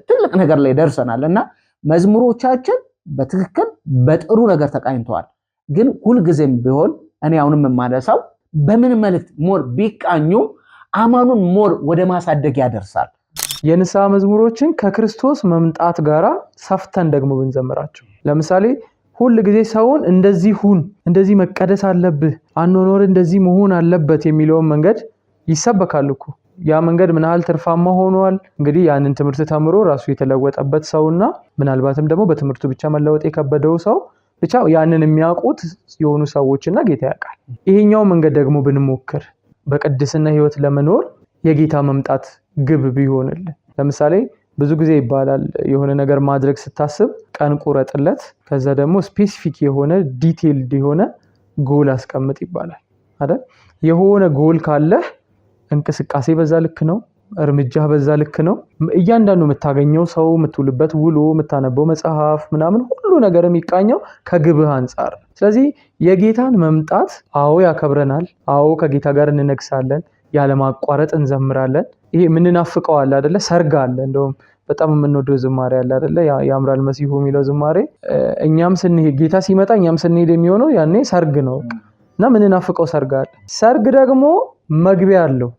ትልቅ ነገር ላይ ደርሰናል እና መዝሙሮቻችን በትክክል በጥሩ ነገር ተቃኝተዋል። ግን ሁልጊዜም ቢሆን እኔ አሁንም የማነሳው በምን መልእክት ሞር ቢቃኙ አማኑን ሞር ወደ ማሳደግ ያደርሳል። የንስሐ መዝሙሮችን ከክርስቶስ መምጣት ጋራ ሰፍተን ደግሞ ብንዘምራቸው፣ ለምሳሌ ሁል ጊዜ ሰውን እንደዚህ ሁን፣ እንደዚህ መቀደስ አለብህ፣ አኖኖር እንደዚህ መሆን አለበት የሚለውን መንገድ ይሰበካል እኮ። ያ መንገድ ምን ያህል ትርፋማ ሆኗል እንግዲህ ያንን ትምህርት ተምሮ ራሱ የተለወጠበት ሰውና ምናልባትም ደግሞ በትምህርቱ ብቻ መለወጥ የከበደው ሰው ብቻ ያንን የሚያውቁት የሆኑ ሰዎችና ጌታ ያውቃል። ይሄኛው መንገድ ደግሞ ብንሞክር በቅድስና ህይወት ለመኖር የጌታ መምጣት ግብ ቢሆንልን። ለምሳሌ ብዙ ጊዜ ይባላል የሆነ ነገር ማድረግ ስታስብ ቀን ቁረጥለት፣ ከዛ ደግሞ ስፔሲፊክ የሆነ ዲቴይልድ የሆነ ጎል አስቀምጥ ይባላል አይደል? የሆነ ጎል ካለህ እንቅስቃሴ በዛ ልክ ነው፣ እርምጃ በዛ ልክ ነው። እያንዳንዱ የምታገኘው ሰው፣ የምትውልበት ውሎ፣ የምታነበው መጽሐፍ ምናምን ሁሉ ነገር የሚቃኘው ከግብህ አንጻር። ስለዚህ የጌታን መምጣት አዎ ያከብረናል፣ አዎ ከጌታ ጋር እንነግሳለን፣ ያለማቋረጥ እንዘምራለን። ይሄ ምንናፍቀው አለ አይደለ? ሰርግ አለ። እንደውም በጣም የምንወደው ዝማሬ አለ አይደለ? ያምራል መሲሁ የሚለው ዝማሬ። እኛም ስንሄድ ጌታ ሲመጣ እኛም ስንሄድ የሚሆነው ያኔ ሰርግ ነው እና ምንናፍቀው ሰርግ አለ። ሰርግ ደግሞ መግቢያ አለው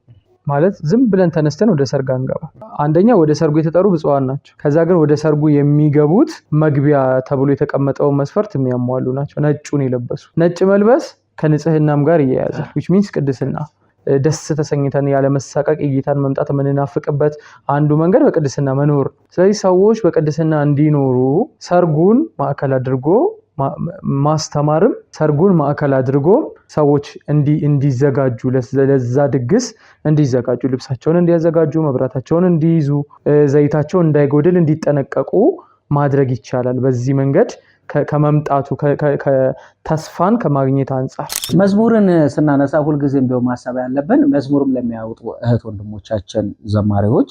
ማለት ዝም ብለን ተነስተን ወደ ሰርግ አንገባ። አንደኛ ወደ ሰርጉ የተጠሩ ብፁዓን ናቸው። ከዛ ግን ወደ ሰርጉ የሚገቡት መግቢያ ተብሎ የተቀመጠው መስፈርት የሚያሟሉ ናቸው። ነጩን የለበሱ። ነጭ መልበስ ከንጽህናም ጋር ይያያዛል which means ቅድስና። ደስ ተሰኝተን ያለ መሳቀቅ ጌታን መምጣት የምንናፍቅበት አንዱ መንገድ በቅድስና መኖር። ስለዚህ ሰዎች በቅድስና እንዲኖሩ ሰርጉን ማዕከል አድርጎ ማስተማርም ሰርጉን ማዕከል አድርጎ ሰዎች እንዲዘጋጁ ለዛ ድግስ እንዲዘጋጁ ልብሳቸውን እንዲያዘጋጁ መብራታቸውን እንዲይዙ ዘይታቸው እንዳይጎድል እንዲጠነቀቁ ማድረግ ይቻላል። በዚህ መንገድ ከመምጣቱ ከተስፋን ከማግኘት አንፃር መዝሙርን ስናነሳ ሁልጊዜም ቢሆን ማሰብ ያለብን መዝሙርም ለሚያወጡ እህት ወንድሞቻችን ዘማሪዎች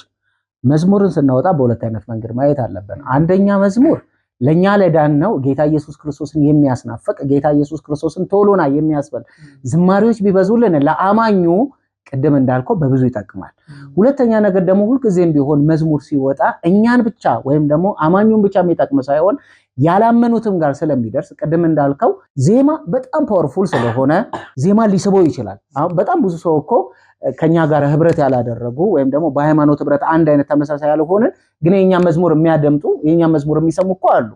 መዝሙርን ስናወጣ በሁለት አይነት መንገድ ማየት አለብን። አንደኛ መዝሙር ለኛ ለዳን ነው ጌታ ኢየሱስ ክርስቶስን የሚያስናፍቅ ጌታ ኢየሱስ ክርስቶስን ቶሎና የሚያስበል ዝማሬዎች ቢበዙልን ለአማኙ ቅድም እንዳልከው በብዙ ይጠቅማል። ሁለተኛ ነገር ደግሞ ሁልጊዜም ቢሆን መዝሙር ሲወጣ እኛን ብቻ ወይም ደግሞ አማኙን ብቻ የሚጠቅም ሳይሆን ያላመኑትም ጋር ስለሚደርስ ቅድም እንዳልከው ዜማ በጣም ፓወርፉል ስለሆነ ዜማ ሊስበው ይችላል። አሁን በጣም ብዙ ሰው እኮ ከኛ ጋር ህብረት ያላደረጉ ወይም ደግሞ በሃይማኖት ህብረት አንድ አይነት ተመሳሳይ ያልሆነ ግን የኛ መዝሙር የሚያደምጡ የኛ መዝሙር የሚሰሙ እኮ አሉ።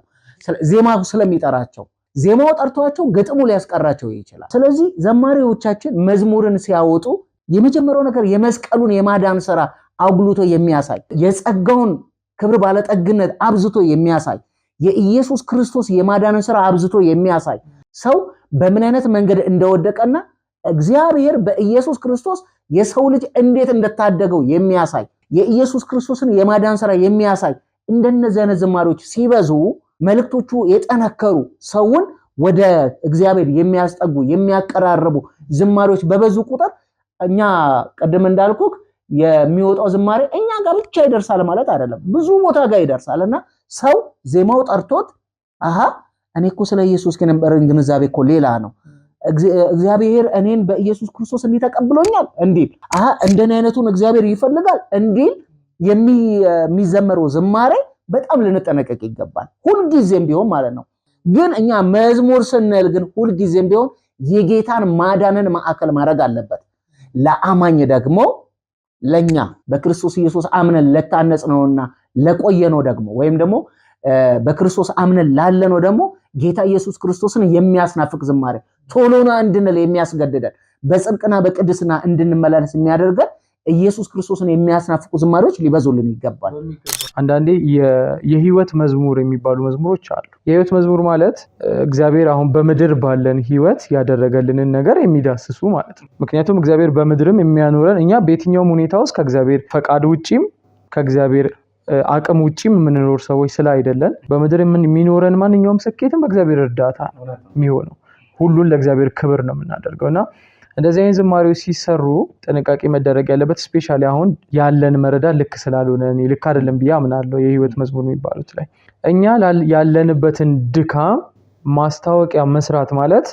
ዜማው ስለሚጠራቸው ዜማው ጠርቷቸው ግጥሙ ሊያስቀራቸው ይችላል። ስለዚህ ዘማሪዎቻችን መዝሙርን ሲያወጡ የመጀመሪያው ነገር የመስቀሉን የማዳን ሥራ አጉልቶ የሚያሳይ የጸጋውን ክብር ባለጠግነት አብዝቶ የሚያሳይ የኢየሱስ ክርስቶስ የማዳን ሥራ አብዝቶ የሚያሳይ ሰው በምን አይነት መንገድ እንደወደቀና እግዚአብሔር በኢየሱስ ክርስቶስ የሰው ልጅ እንዴት እንደታደገው የሚያሳይ የኢየሱስ ክርስቶስን የማዳን ሥራ የሚያሳይ እንደነዚህ አይነት ዝማሬዎች ሲበዙ መልእክቶቹ የጠነከሩ ሰውን ወደ እግዚአብሔር የሚያስጠጉ የሚያቀራርቡ ዝማሬዎች በበዙ ቁጥር እኛ ቀደም እንዳልኩክ የሚወጣው ዝማሬ እኛ ጋር ብቻ ይደርሳል ማለት አይደለም፣ ብዙ ቦታ ጋር ይደርሳልና ሰው ዜማው ጠርቶት እኔ እኮ ስለ ኢየሱስ ከነበረኝ ግንዛቤ እኮ ሌላ ነው፣ እግዚአብሔር እኔን በኢየሱስ ክርስቶስ እንዲተቀብሎኛል እንዲል እንደኔ አይነቱን እግዚአብሔር ይፈልጋል እንዲል የሚዘመረው ዝማሬ በጣም ልንጠነቀቅ ይገባል፣ ሁልጊዜም ቢሆን ማለት ነው። ግን እኛ መዝሙር ስንል ግን ሁልጊዜም ቢሆን የጌታን ማዳንን ማዕከል ማድረግ አለበት። ለአማኝ ደግሞ ለኛ በክርስቶስ ኢየሱስ አምነን ለታነጽነውና ለቆየነው ደግሞ ወይም ደግሞ በክርስቶስ አምነን ላለነው ደግሞ ጌታ ኢየሱስ ክርስቶስን የሚያስናፍቅ ዝማሬ ቶሎና እንድንል የሚያስገድደን በጽድቅና በቅድስና እንድንመላለስ የሚያደርገን ኢየሱስ ክርስቶስን የሚያስናፍቁ ዝማሬዎች ሊበዙልን ይገባል። አንዳንዴ የህይወት መዝሙር የሚባሉ መዝሙሮች አሉ። የህይወት መዝሙር ማለት እግዚአብሔር አሁን በምድር ባለን ህይወት ያደረገልንን ነገር የሚዳስሱ ማለት ነው። ምክንያቱም እግዚአብሔር በምድርም የሚያኖረን እኛ በየትኛውም ሁኔታ ውስጥ ከእግዚአብሔር ፈቃድ ውጪም ከእግዚአብሔር አቅም ውጪም የምንኖር ሰዎች ስላይደለን በምድር የሚኖረን ማንኛውም ስኬትም በእግዚአብሔር እርዳታ ነው የሚሆነው። ሁሉን ለእግዚአብሔር ክብር ነው የምናደርገውና እንደዚህ አይነት ዝማሬዎች ሲሰሩ ጥንቃቄ መደረግ ያለበት ስፔሻሊ አሁን ያለን መረዳ ልክ ስላልሆነ ልክ አይደለም ብዬ አምናለሁ። የህይወት መዝሙር የሚባሉት ላይ እኛ ያለንበትን ድካም ማስታወቂያ መስራት ማለት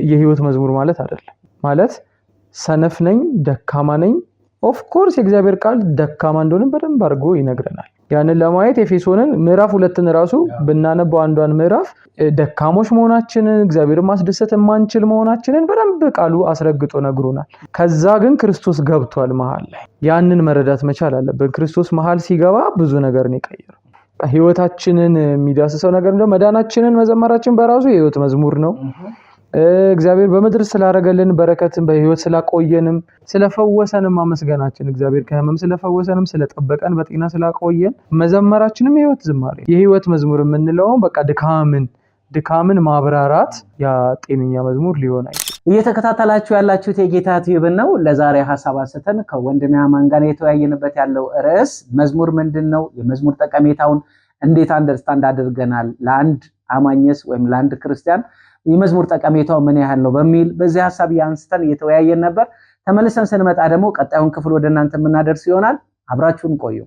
የህይወት መዝሙር ማለት አይደለም። ማለት ሰነፍ ነኝ፣ ደካማ ነኝ። ኦፍ ኮርስ የእግዚአብሔር ቃል ደካማ እንደሆነ በደንብ አድርጎ ይነግረናል። ያንን ለማየት ኤፌሶንን ምዕራፍ 2ን ራሱ ብናነበው አንዷን ምዕራፍ ደካሞች መሆናችንን እግዚአብሔርን ማስደሰት የማንችል መሆናችንን በደንብ ቃሉ አስረግጦ ነግሮናል። ከዛ ግን ክርስቶስ ገብቷል መሃል ላይ። ያንን መረዳት መቻል አለብን። ክርስቶስ መሃል ሲገባ ብዙ ነገርን ይቀይራል። ህይወታችንን የሚዳስሰው ነገር እንደው መዳናችንን መዘመራችን በራሱ የህይወት መዝሙር ነው። እግዚአብሔር በምድር ስላደረገልን በረከትን በህይወት ስላቆየንም ስለፈወሰንም ማመስገናችን እግዚአብሔር ከህመም ስለፈወሰንም ስለጠበቀን በጤና ስላቆየን መዘመራችንም የህይወት ዝማሬ የህይወት መዝሙር የምንለው በቃ ድካምን ማብራራት ያ ጤነኛ መዝሙር ሊሆን አይችልም። እየተከታተላችሁ ያላችሁት የጌታ ቲዩብ ነው። ለዛሬ ሐሳብ አንስተን ከወንድሜ አማን ጋር የተወያየንበት ያለው ርዕስ መዝሙር ምንድነው፣ የመዝሙር ጠቀሜታውን እንዴት አንደርስታንድ አድርገናል፣ ለአንድ አማኝስ ወይም ለአንድ ክርስቲያን የመዝሙር ጠቀሜታው ምን ያህል ነው በሚል በዚህ ሐሳብ ያንስተን እየተወያየን ነበር። ተመልሰን ስንመጣ ደግሞ ቀጣዩን ክፍል ወደ እናንተ የምናደርስ ይሆናል። አብራችሁን ቆዩ።